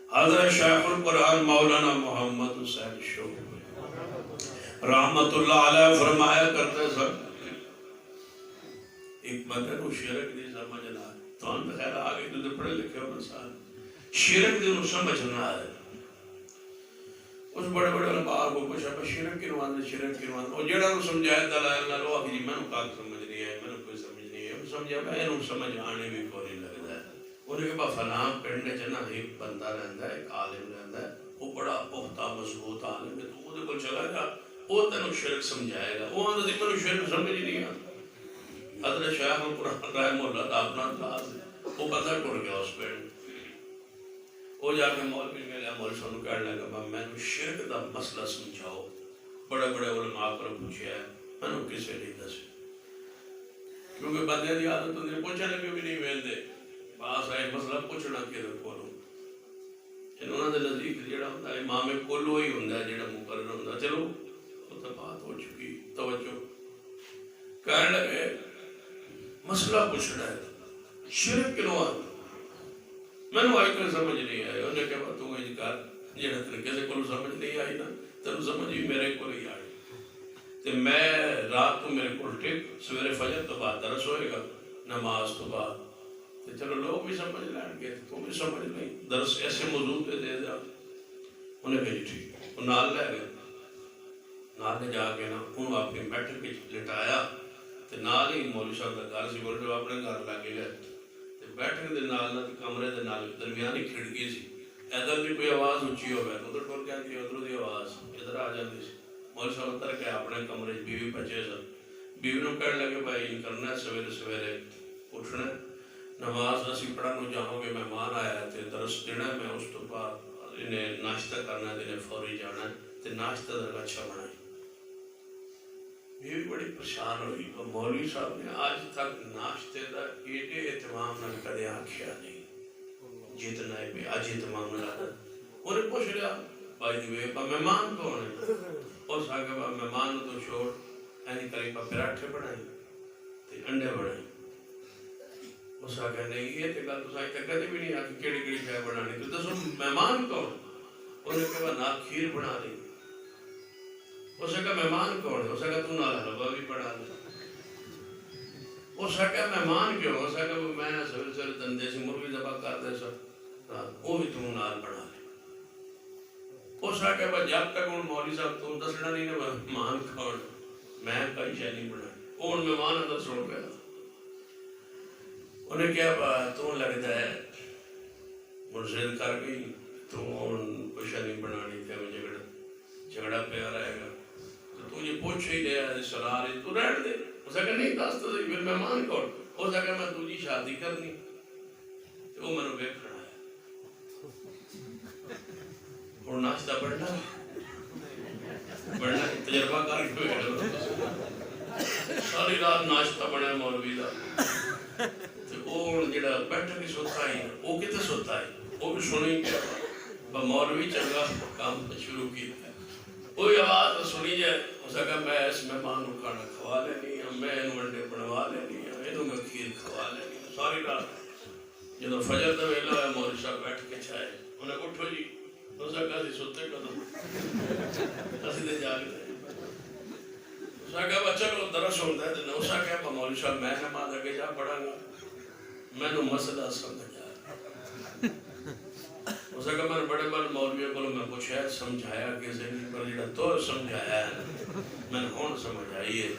حضرت شیخ القرآن مولانا محمد حسین شوقی رحمت اللہ علیہ فرمایا کرتے سر ایک بندے کو شرک نہیں سمجھنا ہے تو ہم خیر آگے تو پڑھے لکھے ہو انسان شرک نہیں سمجھنا ہے اس بڑے بڑے علماء کو پوچھا شرک کی نواز اور جڑا کو سمجھایا دلائل نہ لو ابھی میں نے کہا سمجھ نہیں ہے میں نے کوئی سمجھ نہیں ہے سمجھا میں نے سمجھ آنے بھی کو نہیں لگتا ہے انہیں کہ فلاں پڑھنے چنا ایک بندہ رہندا ہے ایک عالم رہندا ہے وہ بڑا پختہ مضبوط عالم ہے تو وہ کو چلا جا وہ تینوں شرک سمجھائے گا وہ آندا دیکھو شرک سمجھ نہیں آتا حضرت شیخ القرآن رحمہ اللہ کا اپنا انداز ہے وہ بندہ ٹر گیا اس پہ وہ جا کے مولوی میں لیا مولوی صاحب کہنے لگا میں نے شرک دا مسئلہ سمجھاؤ بڑے بڑے علماء پر پوچھا ہے میں نے کسے نہیں دسے کیونکہ بندے دی عادت ہوندی پوچھنے لگے بھی نہیں ویندے باس آئے مسئلہ پوچھنا کدھر کولوں انہوں نے نزدیک جڑا ہوندا ہے امام کل وہی ہوندا ہے جڑا مقرر ہوندا چلو وہ تو بات ہو چکی توجہ کہنے لگے مسئلہ پوچھنا ہے شرک کیوں آتا میں نے آئی کوئی سمجھ نہیں آیا انہیں کہا تو انکار جڑا طریقے سے کل سمجھ نہیں آئی نا تینوں سمجھ بھی میرے کو ہی آئی تو میں رات کو میرے کو ٹک سویرے فجر تو بعد درس ہوئے گا نماز تو بعد تو چلو لوگ بھی سمجھ لائیں گے تو بھی سمجھ لیں درس ایسے موضوع پہ دے دیا انہیں کہا جی ٹھیک وہ نال لے گئے نال لے جا کے نا انہوں اپنی میٹر کی لٹایا تو نال ہی مولوی صاحب کا گھر سی بولے اپنے گھر لگے گئے بیٹھنے دے نال نہ کمرے دے نال درمیانی کھڑکی سی ادھر بھی کوئی آواز اونچی ہو گئی ادھر ٹر گیا کہ ادھر دی آواز ادھر آ جاتی سی مولوی صاحب اتر کے اپنے کمرے بیوی بچے سن بیوی نو کہنے لگے بھائی ان کرنا ہے سویرے سویرے اٹھنا نماز اسی پڑھن جاؤں گے مہمان آیا ہے تے درس دینا ہے میں اس تو بعد انہیں ناشتہ کرنا ہے انہیں فوری جانا ہے تے ناشتہ در اچھا بنائی یہ بھی بڑی پریشان ہوئی اور مولوی صاحب نے آج تک ناشتے دا ایڈے اہتمام نہ کدے آکھیا نہیں جتنا ہے بھی آج اہتمام نہ انہیں پوچھ لیا بھائی دی وے پا مہمان کون ہے؟ اس آگے با مہمان تو چھوڑ اینی کری پا پراٹھے بڑھائی تے انڈے بڑھائی. اس آگے نہیں یہ تے گل تو سائی تک کدی بھی نہیں آتی کیڑی کیڑی شے بنانی تو دسو مہمان کون؟ انہیں کہا نال کھیر بنا دی. اس نے کہا مہمان کون ہے؟ اس نے کہا تو نال حلوہ بھی بنا دے. اس نے کہا مہمان کیوں؟ اس نے کہا میں سویر سویر دندے سے مرغی ذبح کر دے سر وہ بھی تو نال بنا لے. اس نے کہا جب تک ان مولوی صاحب تو دسنا نہیں نا مہمان کون میں کئی شے نہیں بنائی. وہ مہمان اندر سن گیا. انہیں کیا تو لگتا ہے مرشد کر گئی تو کچھ نہیں بنانی تھے میں جھگڑا پیا رہے گا تو یہ پوچھ ہی لیا صلاح رہی تو رہن دے. اس نے کہا نہیں دس تو پھر مہمان کون؟ اس نے کہا میں تجھی شادی کرنی تو وہ میں نے ویکھنا ہے اور ناشتہ بڑھنا تجربہ کر کے ساری رات ناشتہ بڑھا مولوی دا. وہ جڑا بیٹھا بھی سوتا ہے وہ کتے سوتا ہے وہ بھی سنی گیا مولوی چنگا کام شروع کیا. کوئی آواز سنی جائے اس نے کہا میں اس مہمان کو کھانا کھوا لینی ہوں میں انہوں انڈے بنوا لینی ہوں انہوں میں کھیر کھوا لینی ہوں. ساری رات جب فجر دا ویلا ہے مولوی صاحب بیٹھ کے چھائے انہیں اٹھو جی اس نے کہا سی سوتے کدو اسی دے جاگ دے. اس نے کہا بچہ کو درس ہوتا ہے تو اس نے کہا مولوی صاحب میں نماز اگے جا پڑھا گا میں نے مسئلہ سمجھا. اس نے کہا میں نے بڑے بڑے مولویوں کو میں پوچھا سمجھایا کیسے نہیں پر جڑا تو سمجھایا ہے میں نے کون سمجھ آئی ہے.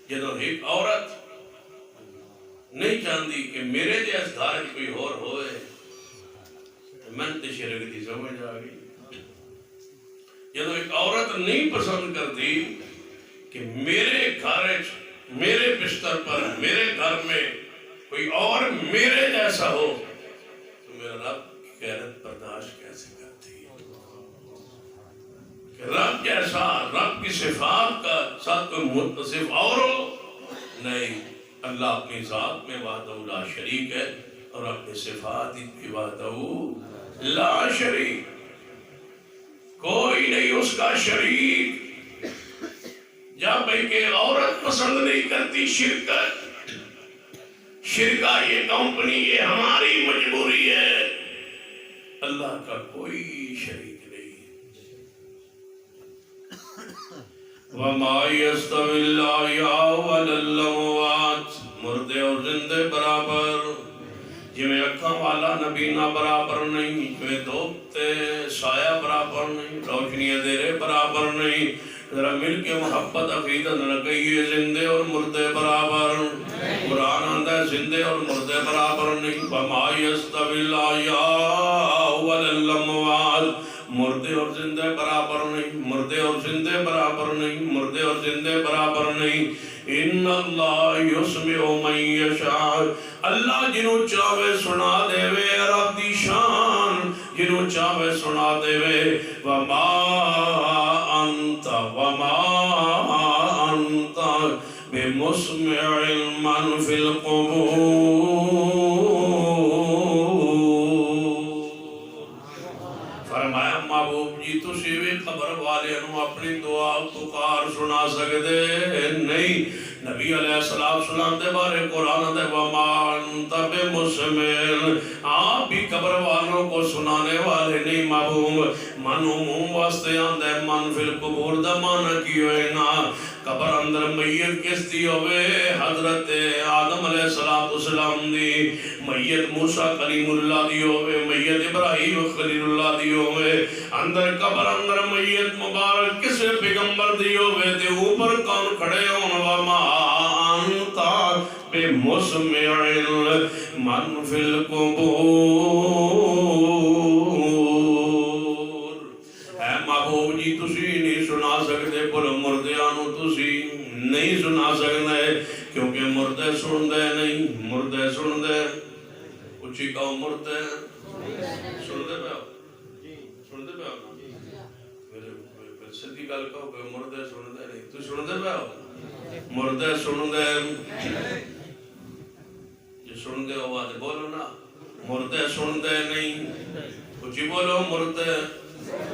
جدو ایک عورت نہیں چاہتی کہ میرے جیس گھر کوئی اور ہوئے میں تے شرک دی سمجھ آ گئی. جدو ایک عورت نہیں پسند کرتی کہ میرے گھر میرے بستر پر میرے گھر میں کوئی اور میرے جیسا ہو تو میرا رب کی غیرت برداشت کیسے کرتی ہے کہ رب جیسا رب کی صفات کا ساتھ کوئی متصف اور ہو نہیں. اللہ اپنی ذات میں وحدہ لا شریک ہے اور اپنی صفات بھی وحدہ لا شریک کوئی نہیں اس کا شریک. جب کہ عورت پسند نہیں کرتی شرکت شرکا یہ کمپنی یہ ہماری مجبوری ہے اللہ کا کوئی شریک نہیں. وَمَا يَسْتَوِي الْأَحْيَاءُ وَلَا الْأَمْوَاتُ مردے اور زندے برابر جویں اکھاں والا نبینا برابر نہیں جویں دھوپتے سایہ برابر نہیں روشنی اندھیرے برابر نہیں. ذرا مل کے محبت عقیدت لگئیے زندے اور مردے برابر. قرآن آندہ زندے اور مردے برابر نہیں. وَمَا يَسْتَوِي الْأَحْيَاءُ وَلَا الْأَمْوَاتُ مردے اور زندے برابر نہیں مردے اور زندے برابر نہیں مردے اور زندے برابر نہیں. ان اللہ یسمع من یشاء اللہ جنہوں چاہے سنا دے وے رب دی شان جنہوں چاہے سنا دے وے. وما انت بمسمع من فی القبور. فرمایا محبوب جی تسی بھی خبر والے انہوں اپنی دعا پکار سنا سکتے نہیں. نبی علیہ السلام دے بارے قرآن دے وما انت بمسمع آپ بھی قبر والوں کو سنانے والے نہیں محبوب. من عموم واسطے آندے من فی القبور دا مانا کی ہوئے نا قبر اندر میت کس دی ہوئے حضرت آدم علیہ السلام دی میت موسیٰ کلیم اللہ دی ہوئے میت ابراہیم خلیل اللہ دی ہوئے اندر قبر اندر میت مبارک کسے پیغمبر دی ہوئے تے اوپر کون کھڑے ہون. وما انتا بمسمع من فی القبور. اے محبوب جی تسی نہیں سنا سکتے پر مردیانو تسی نہیں سنا سکتے کیونکہ مردے سن دے نہیں مردے سن دے اچھی کہو مردے سن دے پہ سن دے پہ میرے صدی گل کہو کہ مردے سن دے نہیں تو سن دے پہ مردے سن دے جو سن دے ہوا دے بولو نا مردے سن دے نہیں اچھی بولو مردے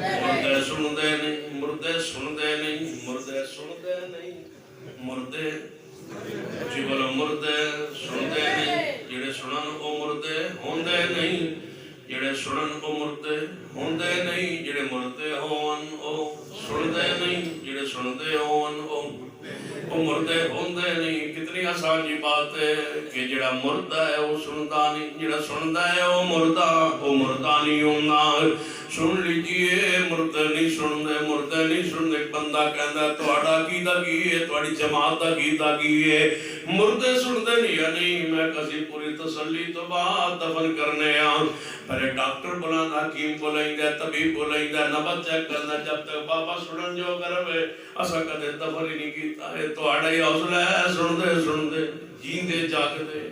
مردے سندے نہیں، مردے سندے نہیں، مردے سندے نہیں، مردے جی بولو مردے سندے نہیں، جڑے سنن او مردے ہوندے نہیں، جڑے سنن او مردے ہوندے نہیں، جڑے مردے ہون او سندے نہیں، جڑے سندے ہون او مردے ہوندے نہیں۔ کتنی آسان جی بات ہے کہ جڑا مردہ ہے وہ سندا نہیں، جڑا سندا ہے وہ مردہ نہیں ہونا۔ سن لیجئے مردے نہیں سندے، مردے نہیں سندے۔ بندہ کہندا تہاڈا کیدا کی ہے، تہاڈی جماعت دا کیدا کی ہے، مردے سندے نہیں یا نہیں۔ میں کسی پوری تسلی تو بعد دفن کرنے پہلے ڈاکٹر بلانا، حکیم بلائیں طبیب بلائیں نبض چیک کرنا، جب تک بابا سنن جو کرے اسا کدے دفن ہی نہیں کیتا ہے۔ تہاڈا ہی حوصلہ ہے سندے سندے جیندے جاگدے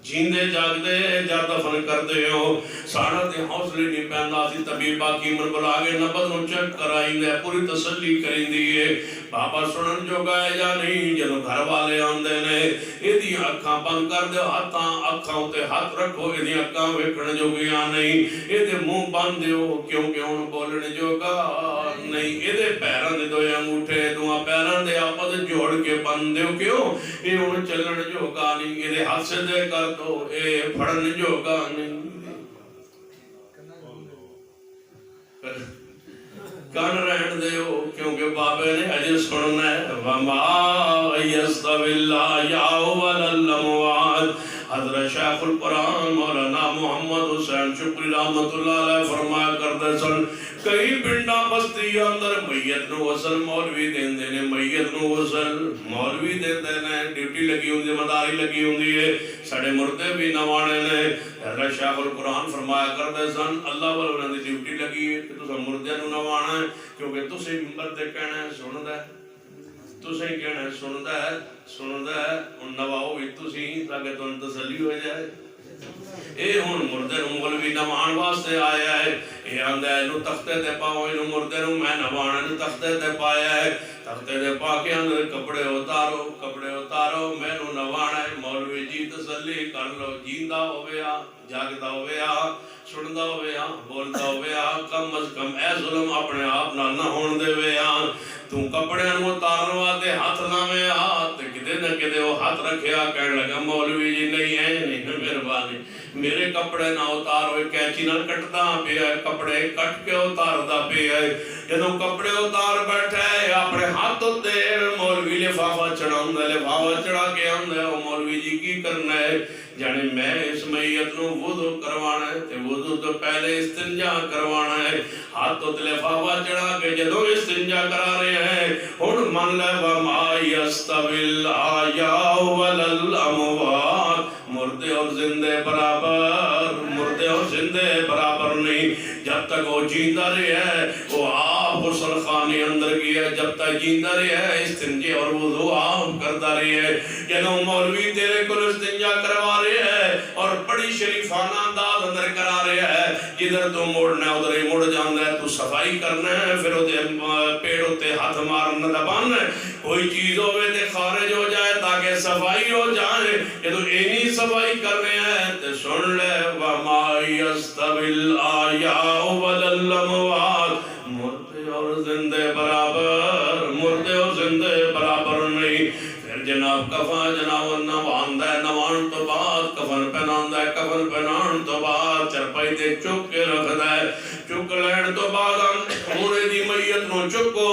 جیندے جاگدے جا دفن کردے ہو۔ ساڑھا تے حوصلے نہیں پہندا سی، طبیب حکیم بلا کے نبض نو چیک کرائیں دے، پوری تسلی کریں دیئے بابا سنن جو گئے یا نہیں۔ جنو گھر والے آندے نے ایدی اکھاں بند کر دے، ہاتھاں اکھاں تے ہاتھ رکھو، ایدی اکھاں ویکھن جو گیا نہیں، ایدے منہ بند دیو کیونکہ ان بولنے جو گا نہیں۔ ایدے پیران دے دوئے انگوٹھے دوہاں پیران دے آپس جوڑ کے بند دیو کیوں اے ان چلن جو گا نہیں، ایدے ہاتھ سے دے کر دو اے پھڑن جو گا نہیں۔ کان رہن دیو کیونکہ بابے نے حج سننا ہے۔ وَمَا يَسْتَوِي الْأَحْيَاءُ وَلَا الْأَمْوَاتُ۔ حضرت شیخ القرآن مولانا محمد حسین شکری رحمت اللہ علیہ فرمایا کرتے سن، کئی پنڈا بستی اندر میت نو غسل مولوی دین دینے، میت نو غسل مولوی دین دینے، ڈیوٹی لگی ہوں دی، مداری لگی ہوں دی ہے، سڑے مردے بھی نوانے نے۔ حضرت شیخ القرآن فرمایا کرتے سن، اللہ والوں نے ڈیوٹی لگی ہے کہ تو سن مردے نو نوانا ہے، کیونکہ تو سے مردے کہنا ہے سن دے، تو سے کہنا ہے سن دے، ان نواؤ بھی تو سی تاکہ تو ان تسلی ہو جائے۔ اے ہون مردے نو مولوی نوان واسطے آیا ہے، اے آندہ ہے نو تختے دے پاؤں، انو مردے نو میں نوانا نو تختے دے پایا ہے، تختے دے پا کے اندر کپڑے اتارو میں نو نوانا ہے۔ مولوی جی تسلی کر لو، جیندہ ہویا جاگدہ ہویا سندا ہویا بولدا ہویا، کم از کم اے ظلم اپنے آپ نہ ہون دے ویا۔ تو کپڑے نو اتارن واسطے ہاتھ لاویں ہاتھ کدے نہ کدے وہ ہاتھ رکھیا کہنے لگا مولوی جی نہیں ہے نہیں مہربانی میرے کپڑے نہ اتارو، کینچی نہ کٹدا پیا ہے، کپڑے کٹ کے اتاردا پیا ہے۔ جدوں کپڑے اتار بیٹھا ہے اپنے ہاتھ تے مولوی لفافہ چڑھاوندا، لفافہ چڑھا کے آندا ہے مولوی جی کی کرنا ہے؟ جانے میں اس میت نو وضو کروانا ہے تے وضو تو پہلے استنجا کروانا ہے۔ ہاتھ تے لفافہ چڑھا کے جدوں استنجا کرا رہے ہیں ہن من لے وما یستوی الاحیاء ولا الاموات، مردے اور زندے برابر، مردے اور زندے برابر نہیں۔ جب تک وہ جیندہ رہے ہے وہ آپ غسل خانے اندر گیا، جب تک جیندہ رہے ہے استنجے اور وضو آپ کرتا رہے ہے۔ جنہوں مولوی تیرے کو استنجا کروا رہے ہے اور بڑی شریفانہ انداز اندر کرا رہے ہے، جدھر تو موڑنا ہے ادھر ہی مڑ جانا ہے، تو صفائی کرنا ہے پھر پیڑ ہوتے ہاتھ مارنا دبانا ہے، کوئی چیز ہوئے تے خارج ہو جائے تاکہ صفائی ہو جائے۔ یہ تو اینی صفائی کرنے ہیں تے سن لے وما یستوی الاحیاء ولا الاموات، مردے اور زندے برابر، مردے اور زندے برابر نہیں۔ پھر جناب کفن جناب نواندہ ہے، نوان تو بعد کفن پہناندہ ہے، کفن پہنان تو بعد چرپائی تے چک کے رکھتا ہے، چک لین تو بعد ہونے دی میت نو چکو۔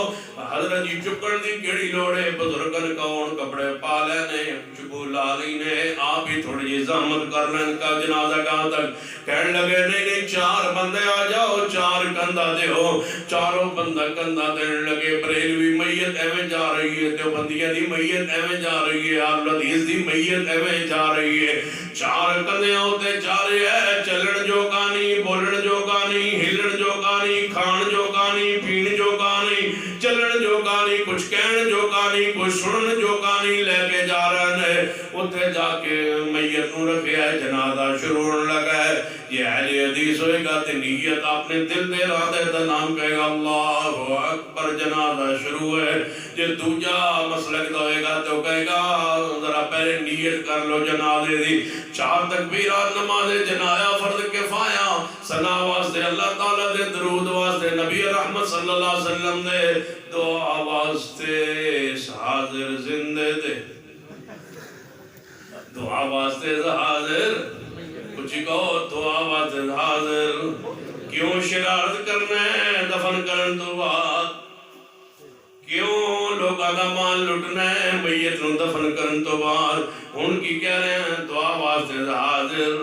حضرت جی چکن دی کیڑی لوڑے بزرگن کون کپڑے پا لینے چکو لالی نے آپ ہی تھوڑی جی زحمت کر لین کا جنازہ کہاں تک کہنے لگے نہیں چار بندے آ جاؤ، چار کندہ دے ہو، چاروں بندہ کندہ دینے لگے۔ بریلوی میت ایویں جا رہی ہے، دیوبندیہ دی میت ایویں جا رہی ہے، آل حدیث دی میت ایویں جا رہی ہے، چار کندے ہوتے جا رہے ہیں، چلن جو کانی بولن جو کانی ہلن جو کانی کھان جو کانی پین جو کانی چلن جو کانی کچھ کہن جو کانی کچھ سنن جو کانی لے کے جا رہے ہیں۔ اتھے جا کے میت نو رکھے ہے، جنازہ شروع ہونے لگا ہے۔ یہ اہل حدیث ہوئے گا تے نیت اپنے دل دے رہتے تا نام کہے گا اللہ اکبر، جنازہ شروع ہے۔ جے دوجا مسلک ہوئے گا تو کہے گا ذرا پہلے نیت کر لو جنازے دی، چار تکبیرات نماز جنازہ فرض کفایہ سنا واسطے اللہ تعالیٰ دے، درود واسطے نبی رحمت صلی اللہ علیہ وسلم دے، دعا واسطے حاضر زندے دے، دعا واسطے حاضر، کچھ کہو دعا واسطے حاضر۔ کیوں شرارت کرنا ہے دفن کرن تو بعد؟ کیوں لوگاں دا مال لٹنا ہے میت نو دفن کرن تو بعد؟ ان کی کہہ رہے ہیں دعا واسطے حاضر،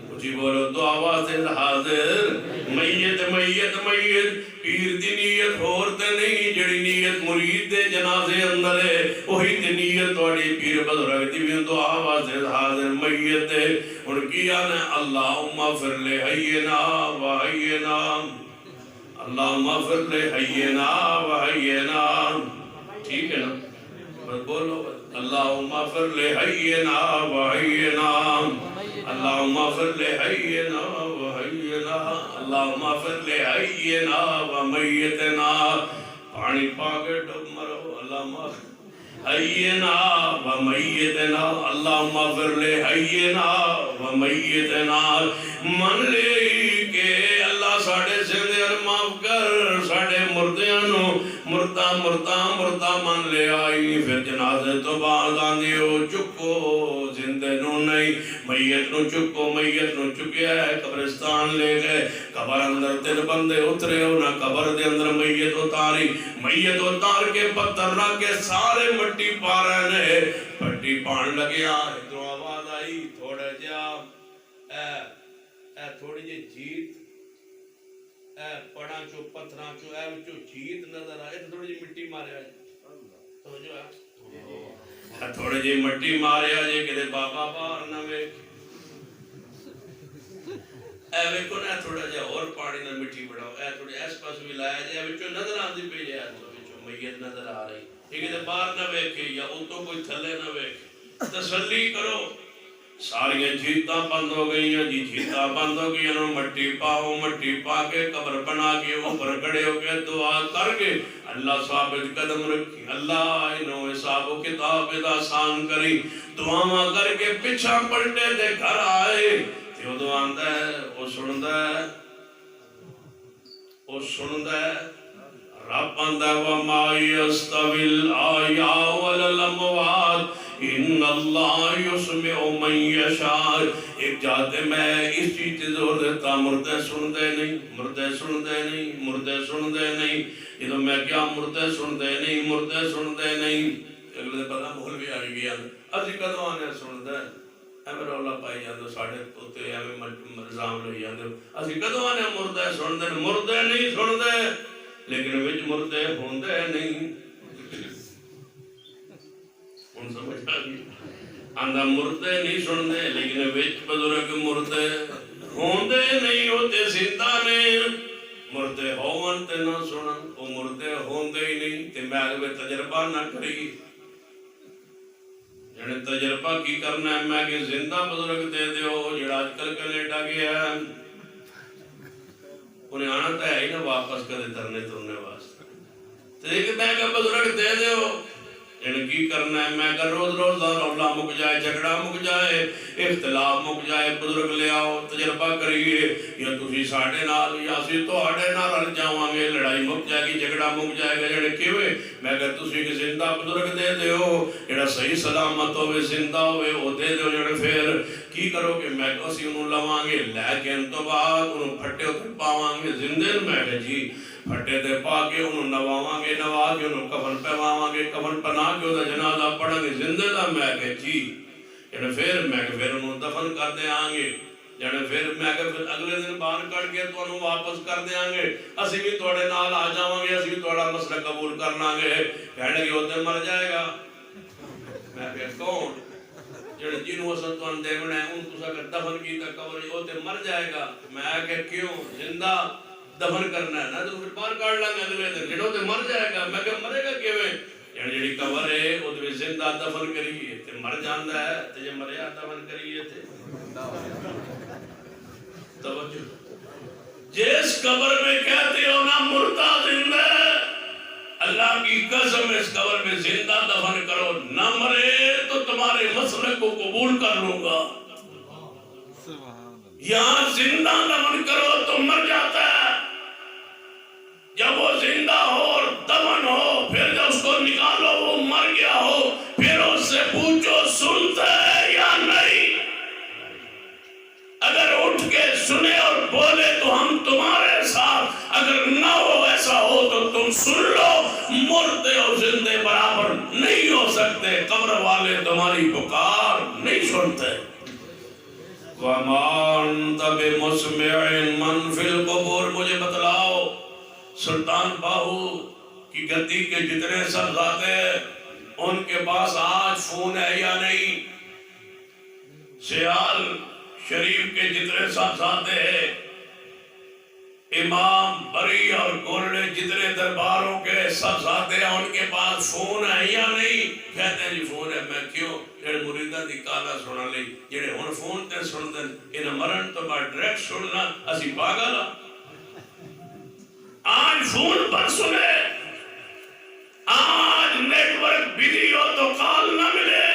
کچھ بولو دعا واسطے حاضر۔ میت میت میت پیر دی نیت ہور تے نہیں، جڑی نیت مرید دے جنازے اندر ہے وہی تے نیت توڑی پیر بزرگ دی بھی دعا واسطے حاضر میت ہے۔ ان کی آنے اللہم اغفر لے حینا و حینا، اللہم اغفر لے حینا و حینا، ٹھیک ہے نا؟ بس بولو اللہم اغفر لے حینا و حینا، اللہم اغفر لے حینا و حینا، اللہم اغفر لے حینا و میتنا۔ پانی پاکے ڈب مرو، اللہم حینا و میتنا، اللہم اغفر لے حینا و میتنا۔ من لے کہ اللہ ساڑھے زندیاں معاف کر، ساڑھے مردیاں مردہ مردہ مردہ من لے آئی، پھر جنازے تو بعد آندیو چکو زندے نو نہیں، میت نو چکو، میت نو چکیا ہے قبرستان لے گئے، قبر اندر 3 بندے اترے ہونا، قبر دے اندر میت اتاری، میت اتار کے پتھر رکھ کے سارے مٹی پا رہے نے، مٹی پان لگیا، ادھروں آواز آئی تھوڑے جا اے تھوڑی جی جیت اے پڑا چو پتھراں چو اے وچو جیت نظر آئے، تھوڑی جی مٹی مارے آئے، سمجھو ہے تھوڑی جی مٹی مارے آئے کہ بابا باہر نہ ویک، اے ویکو نا تھوڑا جا اور پانی نہ مٹی بڑھاؤ، اے تھوڑی ایس پاس بھی لایا جائے، وچو نظر آن دی پہ جائے، تو وچو میت نظر آ رہی، یہ کہ باہر نہ ویکے یا اتو کوئی تھلے نہ ویکے، تسلی کرو۔ ساریاں جھیتاں بند ہو گئی ہیں جی، جھیتاں بند ہو گئی ہیں، مٹی پاؤ، مٹی پا کے قبر بنا کے اوپر کھڑے ہو کے دعا کر کے اللہ ثابت قدم رکھی، اللہ انہوں حساب و کتاب آسان کری، دعاواں کر کے پچھا پلٹے دے گھر آئے، وہ دعا آندہ ہے، وہ سندہ ہے، وہ سندہ ہے، رب آندہ وَمَا يَسْتَوِي الْأَحْيَاءُ وَلَا الْأَمْوَاتُ ان اللہ یسمع من یشاء۔ ایک جاتے میں اس چیز سے زور دیتا، مردے سن دے نہیں، مردے سن دے نہیں، مردے سن دے نہیں، یہ تو میں کیا مردے سن دے نہیں، مردے سن دے نہیں، اگلے پتہ مول بھی آئی گیا، اسی قدم آنے سن دے، ایمیں رولا پائی جاندے، ساڑھے پوتے ایمیں نظام لے جاندے، اسی قدم آنے مردے سن دے، مردے نہیں سن دے، لیکن وچ مردے ہوندے نہیں، ان سمجھ آگئی، آندھا مردے نہیں سن دے، لیکن وچ بزرگ مردے ہوندے نہیں، ہوتے زندہ نے، مردے ہون تے نہ سنن، وہ مردے ہوندے ہی نہیں، تے میں اگوے تجربہ نہ کری، جنہیں تجربہ کی کرنا ہے، میں کہ زندہ بزرگ دے دیو، جڑا آج کل کینیڈا گیا ہے، انہیں آنا تا ہے ہی نہ واپس کدے ترنے ترنے واسطے، تو ایک میں کہ بزرگ دے دیو، ان کی کرنا ہے، میں کہ روز روز رولا مک جائے، جھگڑا مک جائے، اختلاف مک جائے، بزرگ لے آؤ، تجربہ کریے، یا تسی ساڑھے نال یا سی تو آڑھے نال رل جاؤں گے، لڑائی مک جائے گی، جھگڑا مک جائے گا، جڑے کیوئے میں کہ تسی کہ زندہ بزرگ دے دیو، جڑا صحیح سلامت ہوئے، زندہ ہوئے، وہ دے دیو، جڑے پھر کی کرو کہ میں کہ اسی انہوں لوان گے، لیکن تو بعد انہوں پھٹے ہوتے پاوان گے، زندے میں کہ جی پھٹے دے پا کے انہوں نواواں گے، نوا کے انہوں کفن پہواواں گے، کفن پنا کے انہوں جنازہ پڑھیں گے، زندے دا میں کہ جی جنہیں پھر انہوں دفن کر دے آنگے، جنہیں پھر میں کہ پھر اگلے دن باہر کر کے تو انہوں واپس کر دے آنگے، اسی بھی توڑے نال آ جاؤں گے، اسی بھی توڑا مسئلہ قبول کرنا گے، کہنے کہ ہوتے مر جائے گا، میں کہ کون جنہیں جنہوں اسن تو اندے منے ان کو سا کر دفن کی تا قبر ہوتے مر جائے گا، میں کہ کیوں زندہ دفن کرنا ہے نا تو پھر باہر کاٹ لیں گے اگلے دن، جنہوں تے مر جائے گا، میں کہ مرے گا کیویں، یعنی جڑی قبر ہے وہ تو زندہ دفن کریے تے مر جاندا ہے تے جے مریا دفن کریے تے توجہ، جس قبر میں کہتے ہو نا مردہ زندہ ہے، اللہ کی قسم اس قبر میں زندہ دفن کرو، نہ مرے تو تمہارے مسئلے کو قبول کر لوں گا، یہاں زندہ دفن کرو تو مر جاتا ہے، جب وہ زندہ ہو اور دفن ہو پھر جب اس کو نکالو وہ مر گیا ہو، پھر اس سے پوچھو سنتا ہے یا نہیں، اگر اٹھ کے سنے اور بولے تو ہم تمہارے ساتھ، اگر نہ ہو ایسا ہو تو تم سن لو، مردے اور زندے برابر نہیں ہو سکتے، قبر والے تمہاری پکار نہیں سنتے۔ وَمَا أَنْتَ بِمُسْمِعٍ مَنْ فِي الْقُبُورِ، مجھے بتلاؤ سلطان باہو کی گدی کے جتنے صاحبزادے ان کے پاس آج فون ہے یا نہیں؟ سیال شریف کے جتنے صاحبزادے ہیں، امام بری اور گولڑے جتنے درباروں کے صاحبزادے ہیں، ان کے پاس فون ہے یا نہیں؟ کہتے ہیں جی فون ہے۔ میں کیوں؟ جڑے مریداں دی کالا سنا لئی، جڑے ہن فون تے سن دن انہاں مرن تو بعد ڈائریکٹ سننا، اسی پاگل ہاں۔ آج فون پر سنے، آج نیٹ ورک بزی ہو تو کال نہ ملے،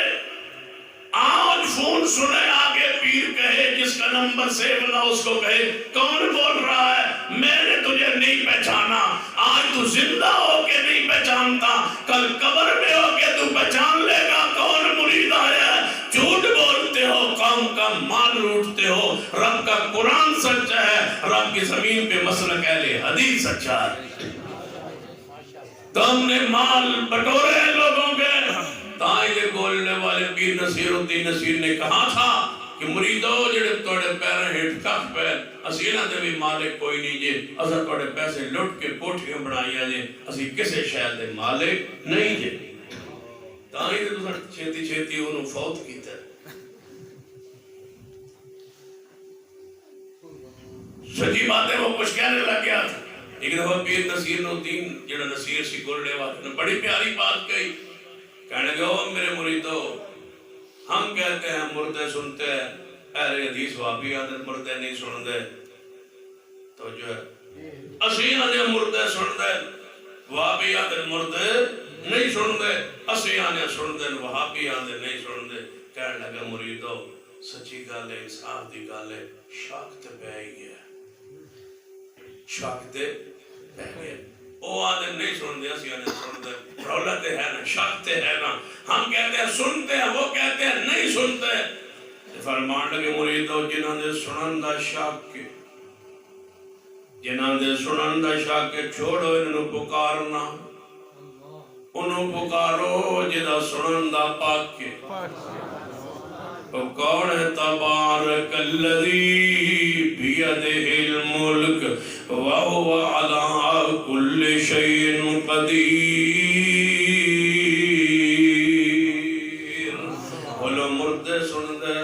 آج فون سنے آگے پیر کہے جس کا نمبر سیو نہ اس کو کہے کون بول رہا ہے، میں نے تجھے نہیں پہچانا، آج تو زندہ ہو کے نہیں پہچانتا، کل قبر میں ہو کے تو پہچان لے گا کون مرید آیا ہے۔ جھوٹ بولتے ہو، قوم کا مال لوٹتے ہو، رب کا قرآن سچا ہے، رب کی زمین پہ مسلک اہل حدیث سچا ہے۔ تم نے مال بٹورے ہیں لوگوں کے۔ تائیں گولنے والے پیر نصیر الدین نصیر نے کہا تھا کہ مریدو جڑے توڑے پیرے ہیٹ کف پہ اسیلہ دے بھی مالک کوئی نہیں جے، اسا توڑے پیسے لٹ کے کوٹھیاں بنائیا جے، اسی کسے شاید دے مالک نہیں جے۔ تائیں دے تو چھیتی چھیتی انہوں فوت کیتا ہے۔ سچی بات ہے، وہ کچھ کہنے لگ گیا تھا۔ ایک دفعہ پیر نصیر الدین جڑا نصیر سی گولنے والے نے بڑی پیاری بات کہی، کہنے گا او میرے مریدو، ہم کہتے ہیں مردے سنتے ہیں، اہل حدیث وابی آدھے مردے نہیں سن دے، تو جو ہے اسی آنے مردے سن دے، وابی آدھے مردے نہیں سن دے، اسی آنے سن دے، وابی آدھے نہیں سن دے۔ کہنے لگا مریدو سچی گالے انصاف دی گالے، شاک تے بہ گیا، شاک تے بہ گیا، او آدھے نہیں سن دے، اسی آنے سن دے، رولت ہے نا، شاک تے ہے نا، ہم کہتے ہیں سنتے ہیں، وہ کہتے ہیں نہیں سنتے۔ فرمان لگے مریدو جنہاں دے سنن دا شاک کے، جنہاں دے سنن دا شاک کے چھوڑو انہوں پکارنا، انہوں پکارو جنہاں سنن دا پاک کے۔ وہ کون ہے؟ تبارک الذی بیدہ الملک وہو علی کل شیء قدیر۔ بولو مردے سن دے،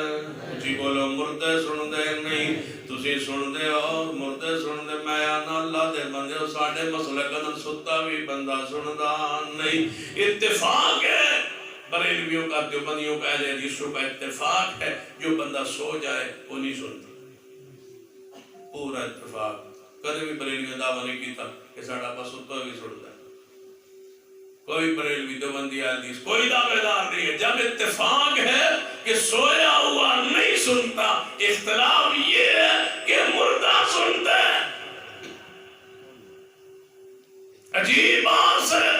جی بولو مردے سن دے نہیں، تسی سن دے ہو مردے سن دے، میں آنا اللہ دے بندے ہو، ساڑھے مسئلہ قدر ستا بھی بندہ سن دا نہیں۔ اتفاق ہے بریلویوں کا، دیوبندیوں کا، اہل حدیثوں کا اتفاق ہے، جو بندہ سو جائے وہ نہیں سنتا، پورا اتفاق۔ کدھے بھی بریلوی دعویٰ نہیں کیتا کہ ساڑھا پاس ستا بھی سنتا ہے، کوئی بریلوی دیوبندی حدیث کوئی دعوے دار نہیں ہے۔ جب اتفاق ہے کہ سویا ہوا نہیں سنتا، اختلاف یہ ہے کہ مردہ سنتا ہے۔ عجیب بات ہے،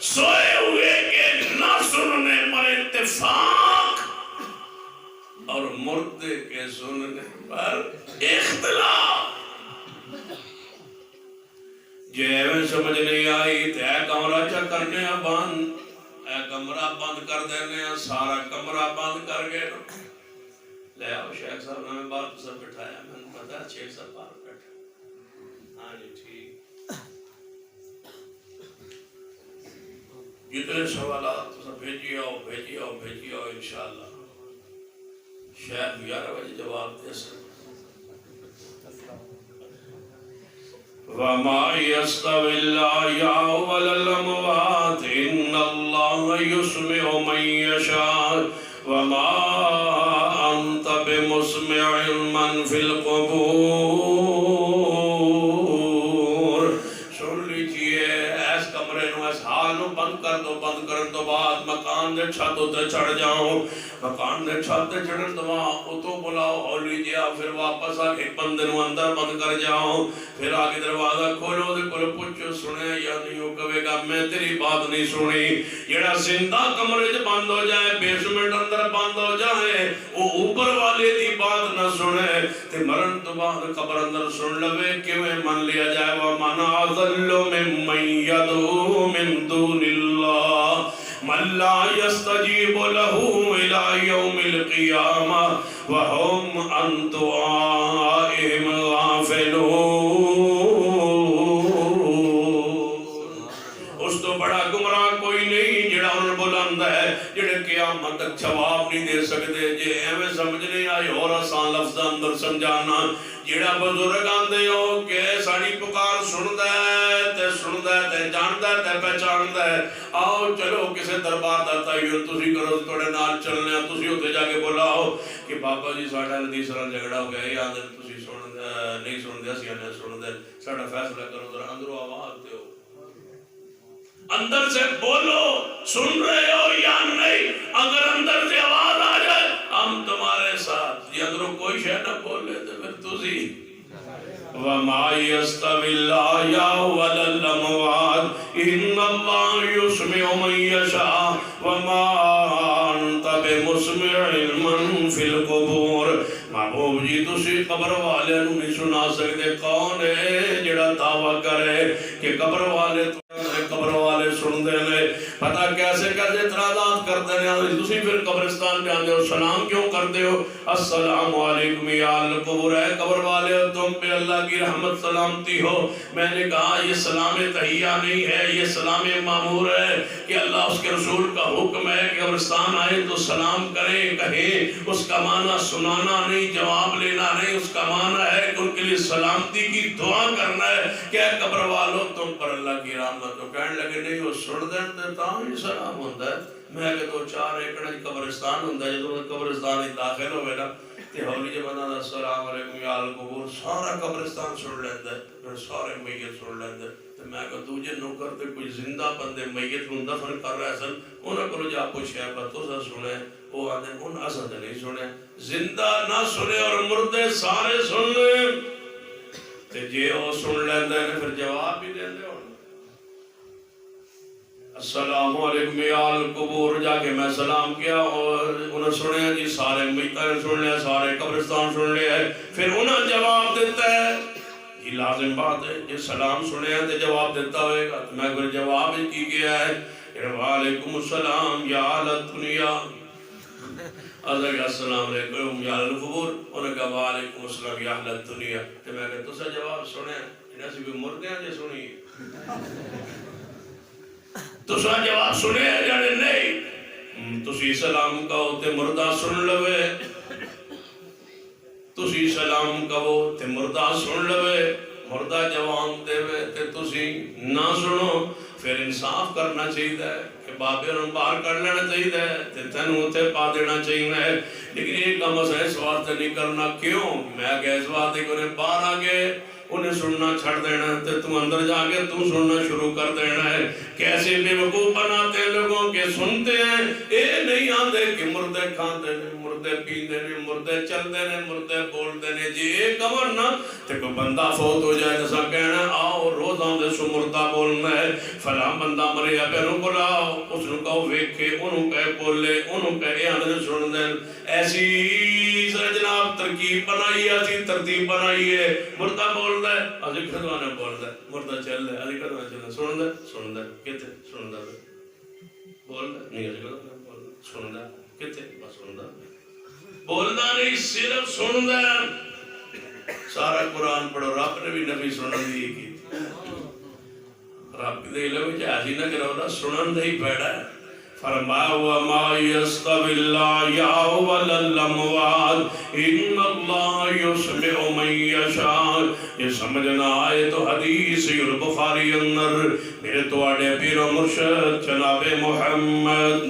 سوئے ہوئے کے نہ سننے پر اتفاق اور مردے کے سننے پر اختلاف۔ جیویں سمجھ نہیں آئی تے اے کمرہ چا کرنے بند، اے کمرہ بند کر دینے، سارا کمرہ بند کر گئے۔ لے آؤ شیخ صاحب نے ہمیں بات سب بٹھایا، میں نے پتا ہے شیخ صاحب بات بیٹھا، ہاں جی ٹھیک۔ جتنے سوالات سب بھیجی آؤ انشاءاللہ، شاید 11 بجے جواب دے سکتے۔ وَمَا يَسْتَوِي الْأَحْيَاءُ وَلَا الْأَمْوَاتُ إِنَّ اللَّهَ يُسْمِعُ مَن يَشَاءُ وَمَا أَنْتَ بِمُسْمِعٍ مَّن فِي الْقُبُورِ۔ سن لیجئے، اس کمرے نو اس حال بند کر دو. بند کرن تو بعد مکان دے چھت تے چڑھ جاؤ. مکان دے چھت تے چڑھن تو بعد اتوں بلاؤ ہولی جیا. پھر واپس آ کے بندے نو اندر بند کر جاؤ. پھر آگے دروازہ کھولو دے کول پوچھو سنے یا نہیں. وہ کہے گا میں تیری بات نہیں سنی. جڑا زندہ کمرے چ بند ہو جائے, بیسمنٹ اندر بند ہو جائے, وہ اوپر والے دی بات نہ سنے تے مرن تو بعد قبر اندر سن لوے کیویں من لیا جائے. وَمَنْ أَضَلُّ مِمَّنْ يَدْعُو مِن دُونِ اللَّهِ مَن لَّا يَسْتَجِيبُ لَهُ إِلَىٰ يَوْمِ الْقِيَامَةِ وَهُمْ عَن دُعَائِهِمْ غَافِلُونَ. اس تو بڑا گمراہ کوئی نہیں جڑا انہوں بلند ہے, جڑے قیامت تک جواب نہیں دے سکتے. جے ایویں سمجھ نہیں آئی اور آسان لفظ اندر سمجھانا. جڑا بزرگ آندے ہو کہ ساڑی پکار سندا ہے تے جاندا ہے تے پہچاندا ہے. آؤ چلو کسے دربار دا تعین تسی کرو, تھوڑے نال چلنے ہیں. تسی اوتھے جا کے بولاؤ کہ بابا جی ساڈا تیسرا جھگڑا ہو گیا, یہ آندے تسی نہیں سن دے, اسی نہیں سن دے, ساڈا فیصلہ کرو. ذرا اندروں آواز دیو, اندر سے بولو سن رہے ہو یا نہیں. اگر اندر سے آواز آ جائے ہم تمہارے ساتھ. یہ اندروں کوئی شے نہ بولے تو پھر تسی. وَمَا يَسْتَوِي الْأَحْيَاءُ وَلَا الْأَمْوَاتُ إِنَّ اللَّهَ يُسْمِعُ مَن يَشَاءُ وَمَا أَنْتَ بِمُسْمِعٍ مَن فِي الْقُبُورِ. محبوب جی تسی قبر والے نو نہیں سنا سکتے. کون ہے جڑا دعویٰ کرے کہ قبر والے سن دے نے؟ پتہ کیسے اعتراضات کرتے ہیں. تسی پھر قبرستان پہ آندے ہو, سلام کیوں کرتے ہو؟ السلام علیکم یا القبور. اے قبر والے تم پہ اللہ کی رحمت سلامتی ہو. میں نے کہا یہ سلام تحیہ نہیں ہے, یہ سلام معمور ہے کہ اللہ اس کے رسول کا حکم ہے کہ قبرستان آئے تو سلام کریں, کہیں. اس کا معنی سنانا نہیں, جواب لینا نہیں. اس کا معنی ہے کہ ان کے لیے سلامتی کی دعا کرنا ہے کہ اے قبر والوں تم پر اللہ کی رحمت ہو. کہنے لگے نہیں وہ سن دیں تے تاں ہی سلام ہوتا ہے. میں کہ تو 4 ایکڑ قبرستان ہوتا ہے, جدو قبرستان ہی داخل ہوئے نا تے ہولی جب بندہ السلام علیکم یا القبور سارا قبرستان سن لیندے, پھر سارے میت سن لیندے. تے میں کہ دوجے نوکر تے کوئی زندہ بندے میت نوں دفن کر رہے سن, انہاں کولوں جا پوچھیا پر تساں سنے؟ وہ آندے ان اساں تے نہیں سنے. زندہ نہ سنے اور مردے سارے سن لے تے جے او سن لیندے نے پھر جواب بھی دیندے ہون. السلام علیکم یا القبور جا کے میں سلام کیا اور انہوں سنے جی سارے میتیں سن لیا, سارے قبرستان سن لیا ہے. پھر انہوں جواب دیتا ہے یہ لازم بات ہے, یہ سلام سنے ہیں تو جواب دیتا ہوئے گا. تو میں کوئی جواب کی گیا ہے وعلیکم السلام یا اہل الدنیا. السلام علیکم یا القبور. انہوں نے کہا وعلیکم السلام یا اہل الدنیا. تو میں کہا تو سا جواب سنے انہیں سے بھی مردے ہیں جو سنی تو سا جواب سنے جانے نہیں. تسی سلام کہو تے مردہ سن لوے, تسی سلام کہو تے مردہ سن لوے, مردہ جواب دے وے تے تسی نہ سنو. پھر انصاف کرنا چاہیے کہ بابے انہوں باہر کر لینا چاہیے تے تینوں تے پا دینا چاہیے. لیکن ایک کام اسے اس واسطے نہیں کرنا. کیوں؟ میں کہ اس واسطے کہ انہیں باہر آگے انہیں سننا چھڑ دینا ہے, تم اندر جا کے تم سننا شروع کر دینا ہے. کیسے بے وقوف بناتے ہیں لوگوں کے سنتے ہیں, اے نہیں آتے کہ مردے کھاتے ہیں, مردے پیندے ہیں, مردے چلتے ہیں, مردے بولتے ہیں. جی ایک کمر نا تے کوئی بندہ فوت ہو جائے جیسا کہنا آؤ روز آندے سو مردہ بولنا ہے, فلاں بندہ مریا پہ انہوں بلاؤ, اس نے کہو ویکھے, انہوں کہے بولے, انہوں کہے آندے سن دیں. ایسی سر جناب ترکیب بنائی ہے, ایسی ترتیب بنائی ہے. مردہ بول دے ازی کدوانے بول دے, مردہ چل دے ازی کدوانے چل دے, سن دے کتے سن دے بول دے نہیں, ازی کدوانے بول دے سن دے کتے بس سن دے بولنا نہیں, صرف سن دے. سارا قرآن پڑھو, رب نے بھی نبی سنن دی کی, رب دے علم جہازی نہ کرو نا, سنن دے ہی پیڑا ہے. فرمایا وَمَا يَسْتَوِي الْأَحْيَاءُ وَلَا الْأَمْوَاتُ إِنَّ اللَّهَ يُسْمِعُ مَن يَشَاءُ. یہ سمجھنا آئے تو حدیث البخاری اندر میرے تواڈے پیر و مرشد جناب محمد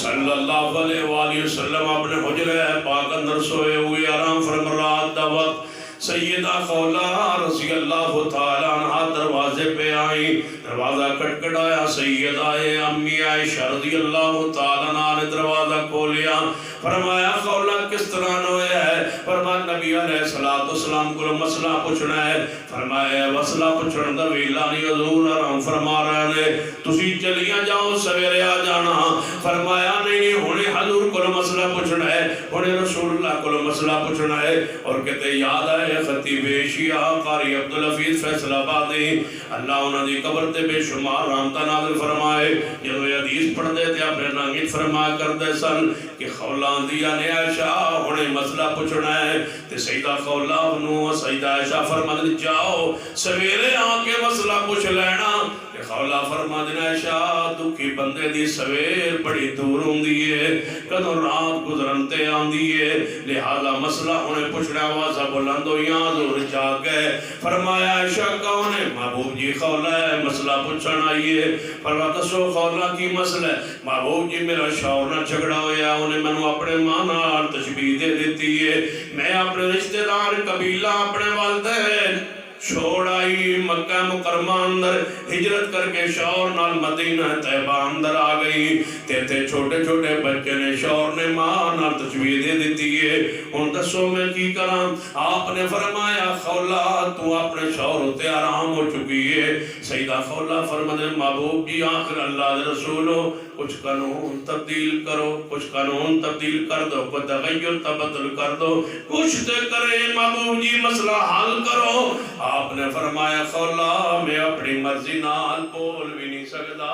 صلی اللہ علیہ وآلہ وسلم اپنے حجرہ پاک اندر سوئے ہوئے آرام فرم رات دا وقت سیدہ خولہ رضی اللہ تعالیٰ عنہ دروازے پہ آئیں. دروازہ کٹکھٹایا، سیدہ امی عائشہ رضی اللہ تعالیٰ عنہ نے دروازہ کھولیا، فرمایا خولہ کس طرح ہویا ہے؟ فرمایا نبی علیہ السلام کو مسئلہ پوچھنا ہے۔ فرمایا مسئلہ پوچھنا دا ویلا نہیں حضور آرام فرما رہے نے، تسی چلیاں جاؤ سویرے آ جانا۔ فرمایا نہیں ہونے حضور کو مسئلہ پوچھنا ہے، ہونے رسول اللہ کو مسئلہ پوچھنا ہے۔ اور کہتے یاد آئے خطیب شیعہ قاری عبدالحفیظ فیصل آبادی اللہ انہوں نے قبر تے بے شمار رحمتہ نازل فرمائے، جب یہ حدیث پڑھ دے تے اپنے نانگیت فرمایا کردے سن کہ خولہ دیا نے عائشہ ہونے مسئلہ پوچھنا ہے۔ تے سیدہ خولہ بنو سیدہ عائشہ فرمانے جاؤ سویرے آن کے مسئلہ پوچھ لینا۔ کہ خولہ فرمانے عائشہ دکھی بندے دی سویر بڑی دور ہوں دیئے، کدھوں رات گزرنتے آن دیئے، لہذا مسئلہ ہونے پوچھنا آوازہ بلندو یہاں دور جا گئے۔ فرمایا عائشہ کون ہے؟ محبوب جی خولہ ہے، مسئلہ پوچھنا آئیے۔ فرمایا تسو خولہ کی مسئلہ ہے؟ محبوب جی میرا شوہر نہ جھگڑا ہویا، انہیں میں نے اپنے مانا اور تشبیح دے دیتی ہے، میں اپنے رشتہ دار قبیلہ اپنے والدین چھوڑ آئی، مکہ مکرمہ اندر ہجرت کر کے شوہر نال مدینہ طیبہ اندر آ گئی، تیتے چھوٹے چھوٹے بچے نے شوہر نے ماں نال تشبیح دے دیتی ہے، ان دسوں میں کی کرام؟ آپ نے فرمایا خولہ تو اپنے شوہر تے آرام ہو چکی ہے۔ سیدہ خولہ فرمانے محبوب جی آخر اللہ دے رسولو کچھ قانون تبدیل کرو، کچھ قانون تبدیل کر دو، کوئی تغیر تبدل کر دو، کچھ تے کرے محبوب جی مسئلہ حل کرو۔ آپ نے فرمایا خولہ میں اپنی مرضی نال بول بھی نہیں سکتا،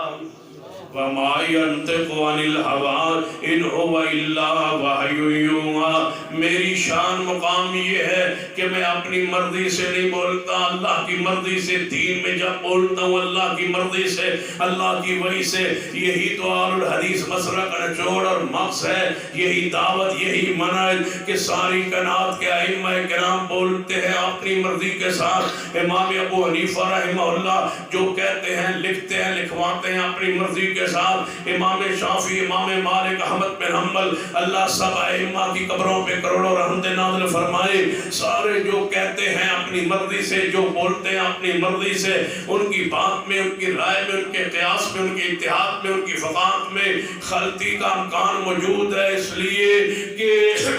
وَمَا يَنْتِقُ عَنِ الْهَوَىٰ إِنْ هُوَ إِلَّا وَحْيٌ يُوحَىٰ۔ میری شان مقام یہ ہے کہ میں اپنی مرضی سے نہیں بولتا، اللہ کی مرضی سے دین میں جب بولتا ہوں اللہ کی مرضی سے، اللہ کی وحی سے۔ یہی تو آل الحدیث مسئلہ کا نچوڑ اور مقصد ہے، یہی دعوت، یہی منہج کہ ساری کائنات کے ائمہ کرام بولتے ہیں اپنی مرضی کے ساتھ۔ امام ابو حنیفہ رحمہ اللہ جو کہتے ہیں لکھتے ہیں لکھواتے ہیں اپنی مرضی کے ساتھ، امام شافعی، امام مالک، احمد بن حنبل، اللہ سب ائمہ کی قبروں پہ کروڑوں رحمت نازل فرمائے، سارے جو کہتے ہیں اپنی مرضی سے، جو بولتے ہیں اپنی مرضی سے، ان کی بات میں، ان کی رائے میں، ان کے قیاس میں، ان کے اتحاد میں، ان کی فقاہت میں غلطی کا امکان موجود ہے، اس لیے کہ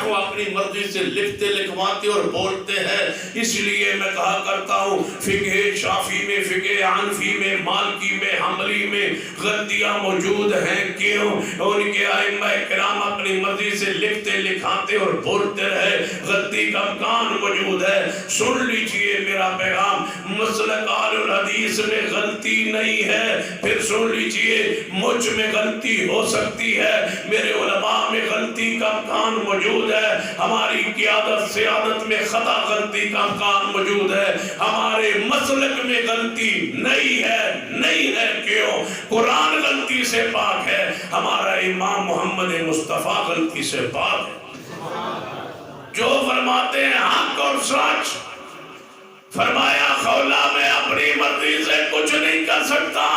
وہ اپنی مرضی سے لکھتے لکھواتے اور بولتے ہیں۔ اس لیے میں کہا کرتا ہوں فقہ شافعی میں، فقہ حنفی میں، مالکی میں، حنبلی میں غلطیاں موجود ہیں، کیوں؟ ان کے ائمہ کرام اپنی مرضی سے لکھتے لکھاتے اور بولتے رہے، غلطی کا امکان موجود ہے۔ سن لیجئے میرا پیغام، مسلک آل الحدیث میں غلطی نہیں ہے، پھر سن لیجئے مجھ میں غلطی ہو سکتی ہے، میرے علماء میں غلطی کا امکان موجود ہے، ہماری قیادت سیادت میں خطا غلطی کا امکان موجود ہے، ہمارے مسلک میں غلطی نہیں ہے، نہیں ہے، کیوں؟ قرآن غلطی سے پاک ہے، ہمارا امام محمد مصطفیٰ غلطی سے پاک ہے، جو فرماتے ہیں حق اور سچ۔ فرمایا خولہ میں اپنی مرضی سے کچھ نہیں کر سکتا،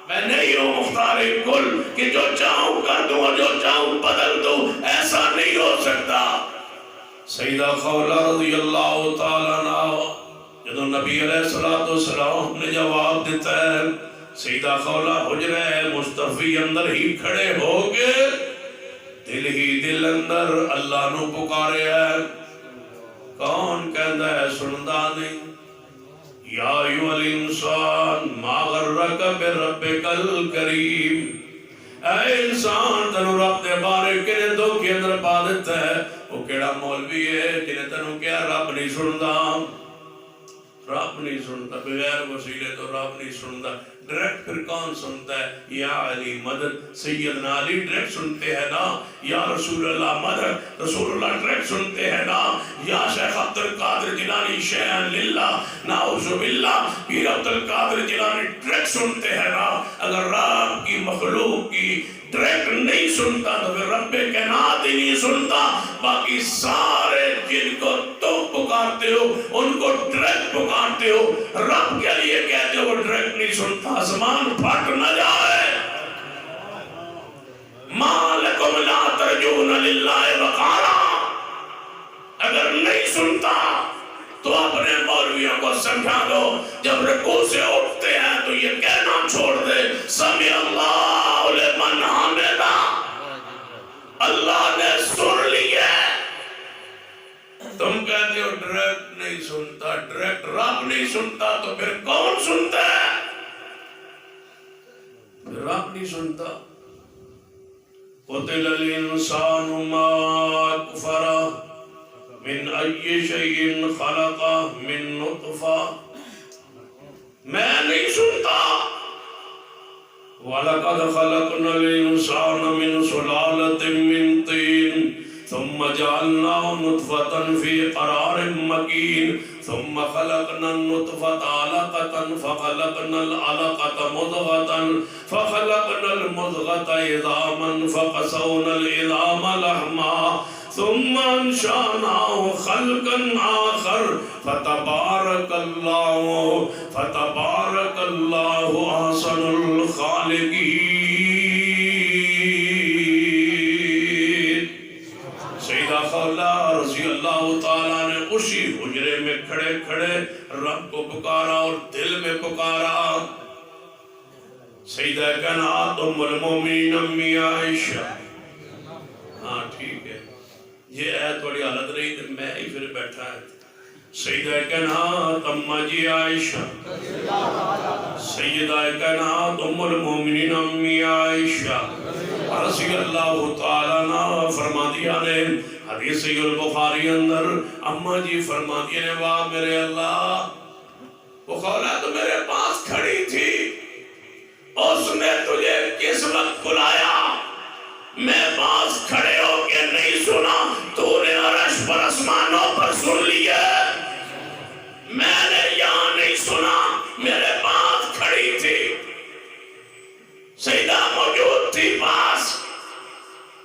میں نہیں ہوں مختار کل کہ جو چاہوں کر دوں اور جو چاہوں بدل دوں، ایسا نہیں ہو سکتا۔ سیدہ خولہ رضی اللہ تعالیٰ عنہ جدو نبی علیہ السلام نے جواب دیتا ہے، سیدہ خولہ حجرہ مصطفی اندر ہی کھڑے ہو گئے، دل ہی دل اندر اللہ نو پکارے ہے، کون کہندا ہے سندا نہیں؟ یا ایھا الانسان ما غرک بربک الکریم، اے انسان تنو رب دے بارے کنے دھوکے اندر پا دیتا ہے، وہ کیڑا مولوی ہے جنہیں تنو کیا رب نہیں سندا، رب نہیں سنتا، بغیر وسیلے تو رب نہیں سنتا، ڈائریکٹ پھر کون سنتا ہے؟ یا علی مدد، سیدنا علی ڈائریکٹ سنتے ہیں نا، یا رسول اللہ مدد، رسول اللہ ڈائریکٹ سنتے ہیں نا، یا شیخ عبد القادر جیلانی شیئن للہ، نعوذ باللہ، پیر عبد القادر جیلانی ڈائریکٹ سنتے ہیں نا۔ اگر رب کی مخلوق کی ڈائریکٹ نہیں سنتا تو پھر رب کائنات ہی نہیں سنتا، باقی سارے جن کو تم پکارتے ہو ان کو ڈائریکٹ پکارتے ہو، رب کے لیے کہتے ہو وہ ڈائریکٹ نہیں سنتا، آسمان پھٹ نہ جائے۔ ما لکم لا ترجون للہ وقارا، اگر نہیں سنتا تو اپنے مولویوں کو سمجھا دو جب رکوع سے اٹھتے ہیں تو یہ کہنا چھوڑ دے سمع اللہ لمن حمدہ، اللہ نے سن لیا۔ تم کہتے ہو ڈائریکٹ نہیں سنتا، ڈائریکٹ رب نہیں سنتا، تو پھر کون سنتا ہے؟ رب نہیں سنتا۔ قتل الانسان ما اکفر من ای شیء خلق من نطفہ، میں نہیں سنتا۔ وَلَقَدْ خَلَقْنَا الْإِنسَانَ مِنْ سُلَالَةٍ مِّن طِينٍ ثُمَّ جَعَلْنَاهُ نُطْفَةً فِي قَرَارٍ مَّكِينٍ ثُمَّ خَلَقْنَا النُّطْفَةَ عَلَقَةً فَخَلَقْنَا الْعَلَقَةَ مُضْغَةً فَخَلَقْنَا الْمُضْغَةَ عِظَامًا فَقَسَوْنَا الْعِظَامَ لَحْمًا ثم انشأناه خلقا آخر فتبارك الله احسن الخالقین۔ سیدہ خولہ رضی اللہ تعالیٰ نے اسی حجرے میں کھڑے کھڑے رب کو پکارا اور دل میں پکارا۔ سیدہ کائنات ام المومنین امی عائشہ، ہاں ٹھیک ہے، یہ ایت بڑی حالت رہی تھی، میں ہی پھر بیٹھا ہے۔ سیدہ کائنات اماں جی عائشہ، سیدہ کائنات ام المومنین امی عائشہ رضی اللہ تعالیٰ عنہ فرما دیا نے حدیث صحیح البخاری اندر اماں جی فرما دیا نے واہ میرے اللہ، وہ خولہ تو میرے پاس کھڑی تھی، اس نے تجھے کس وقت بلایا؟ میں پاس کھڑے ہو کے نہیں سنا، تو نے عرش پر آسمانوں پر سن لیا، میں نے یہاں نہیں سنا، میرے پاس کھڑی تھی، سیدہ موجود تھی پاس،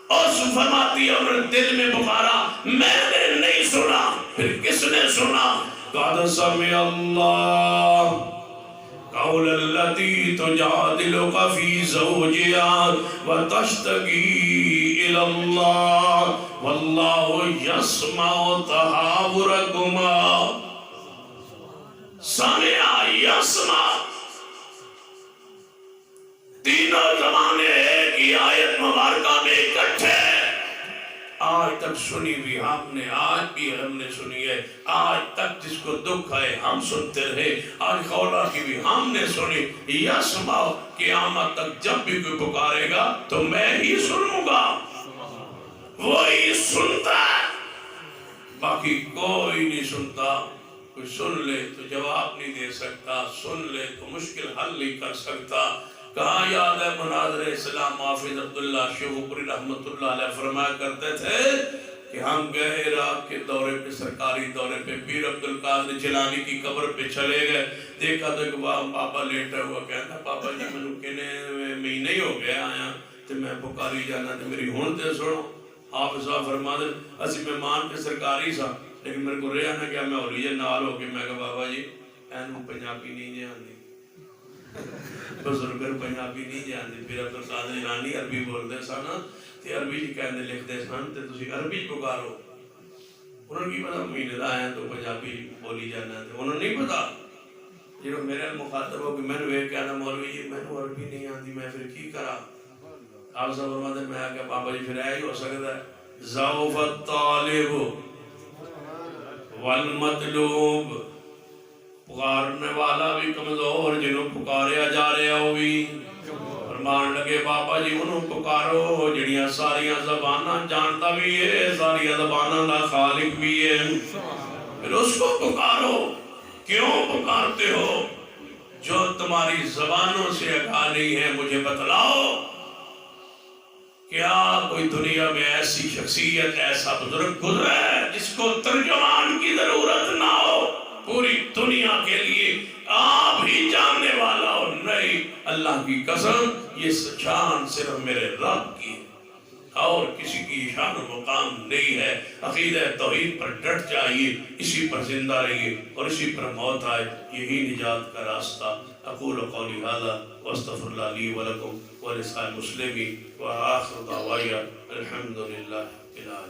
اس فرماتی اور دل میں پکارا، میں نے نہیں سنا، پھر کس نے سنا؟ قَدْ سَمِعَ اللَّهُ قول التي تجادلك في زوجها وتشتكي إلى الله والله يسمع تحاوركما۔ سمع يسمع، تینوں زمانے ایک ہی آیت مبارکہ میں اکٹھے، آج تک سنی بھی ہم نے، آج بھی ہم نے سنی ہے، آج تک جس کو دکھ ہے ہم سنتے رہے، آج خولہ کی بھی ہم نے سنی۔ یسمع، قیامت تک جب بھی کوئی پکارے گا تو میں ہی سنوں گا، وہی سنتا ہے، باقی کوئی نہیں سنتا۔ کوئی سن لے تو جواب نہیں دے سکتا، سن لے تو مشکل حل نہیں کر سکتا۔ کہاں یاد ہے مناظر اسلام حافظ عبداللہ شیخوپوری رحمت اللہ علیہ فرمایا کرتے تھے کہ ہم گئے عراق کے دورے پہ، سرکاری دورے پہ، پیر عبدالقادر جیلانی کی قبر پہ چلے گئے، دیکھا تو ایک بابا لیٹا ہوا کہتا بابا جی میں کہنے مہینے ہی ہو گیا آیا تو میں پکاری جانا تو میری ہون تے سنو۔ حافظ صاحب فرما دے اسی مہمان کے سرکاری سا، لیکن میرے کو رہا نہ کیا میں ہو لیجیے نال ہو کے میں کہا بابا جی اینو پنجابی نہیں جاندی، بزرگر پنجابی نہیں جاندی، پھر عبدالقادر جیلانی عربی بول دے سانا تے عربی جی کہنے لکھ دے سان تے تسی عربی پکارو۔ انہوں نے کی پتا مہینے دا آیا تو پنجابی بولی جانا تے انہوں نے نہیں پتا، جنہوں میرے مخاطب ہو کہ میں نے ایک کہنا مولوی جی میں نے عربی نہیں آندی میں پھر کی کرا؟ آپ صاحب فرماتے میں آگیا بابا جی پھر آئی ہو سکتا ہے ضعف الطالب والمطلوب، پکارنے والا بھی کمزور، جنہوں پکاریا جا رہے ہو بھی فرمان لگے بابا جی انہوں پکارو جڑیاں ساریاں زباناں جانتا بھی ہے، ساریاں زباناں دا خالق بھی ہے، پھر اس کو پکارو۔ کیوں پکارتے ہو؟ جو تمہاری زبانوں سے آگاہ نہیں ہے مجھے بتلاؤ۔ کیا کوئی دنیا میں ایسی شخصیت ایسا بزرگ گزرا ہے جس کو ترجمان کی ضرورت نہ ہو؟ پوری دنیا کے لیے آپ ہی جاننے والا ہو؟ نہیں، اللہ کی قسم یہ شان صرف میرے رب کی اور کسی کی شان و مقام نہیں ہے۔ عقیدہ توحید پر ڈٹ جائیے، اسی پر زندہ رہیے اور اسی پر موت آئے، یہی نجات کا راستہ۔ اقول قولی ھذا واستغفر اللہ لی ولکم ولسائر المسلمین وآخر دعوایا الحمدللہ الہ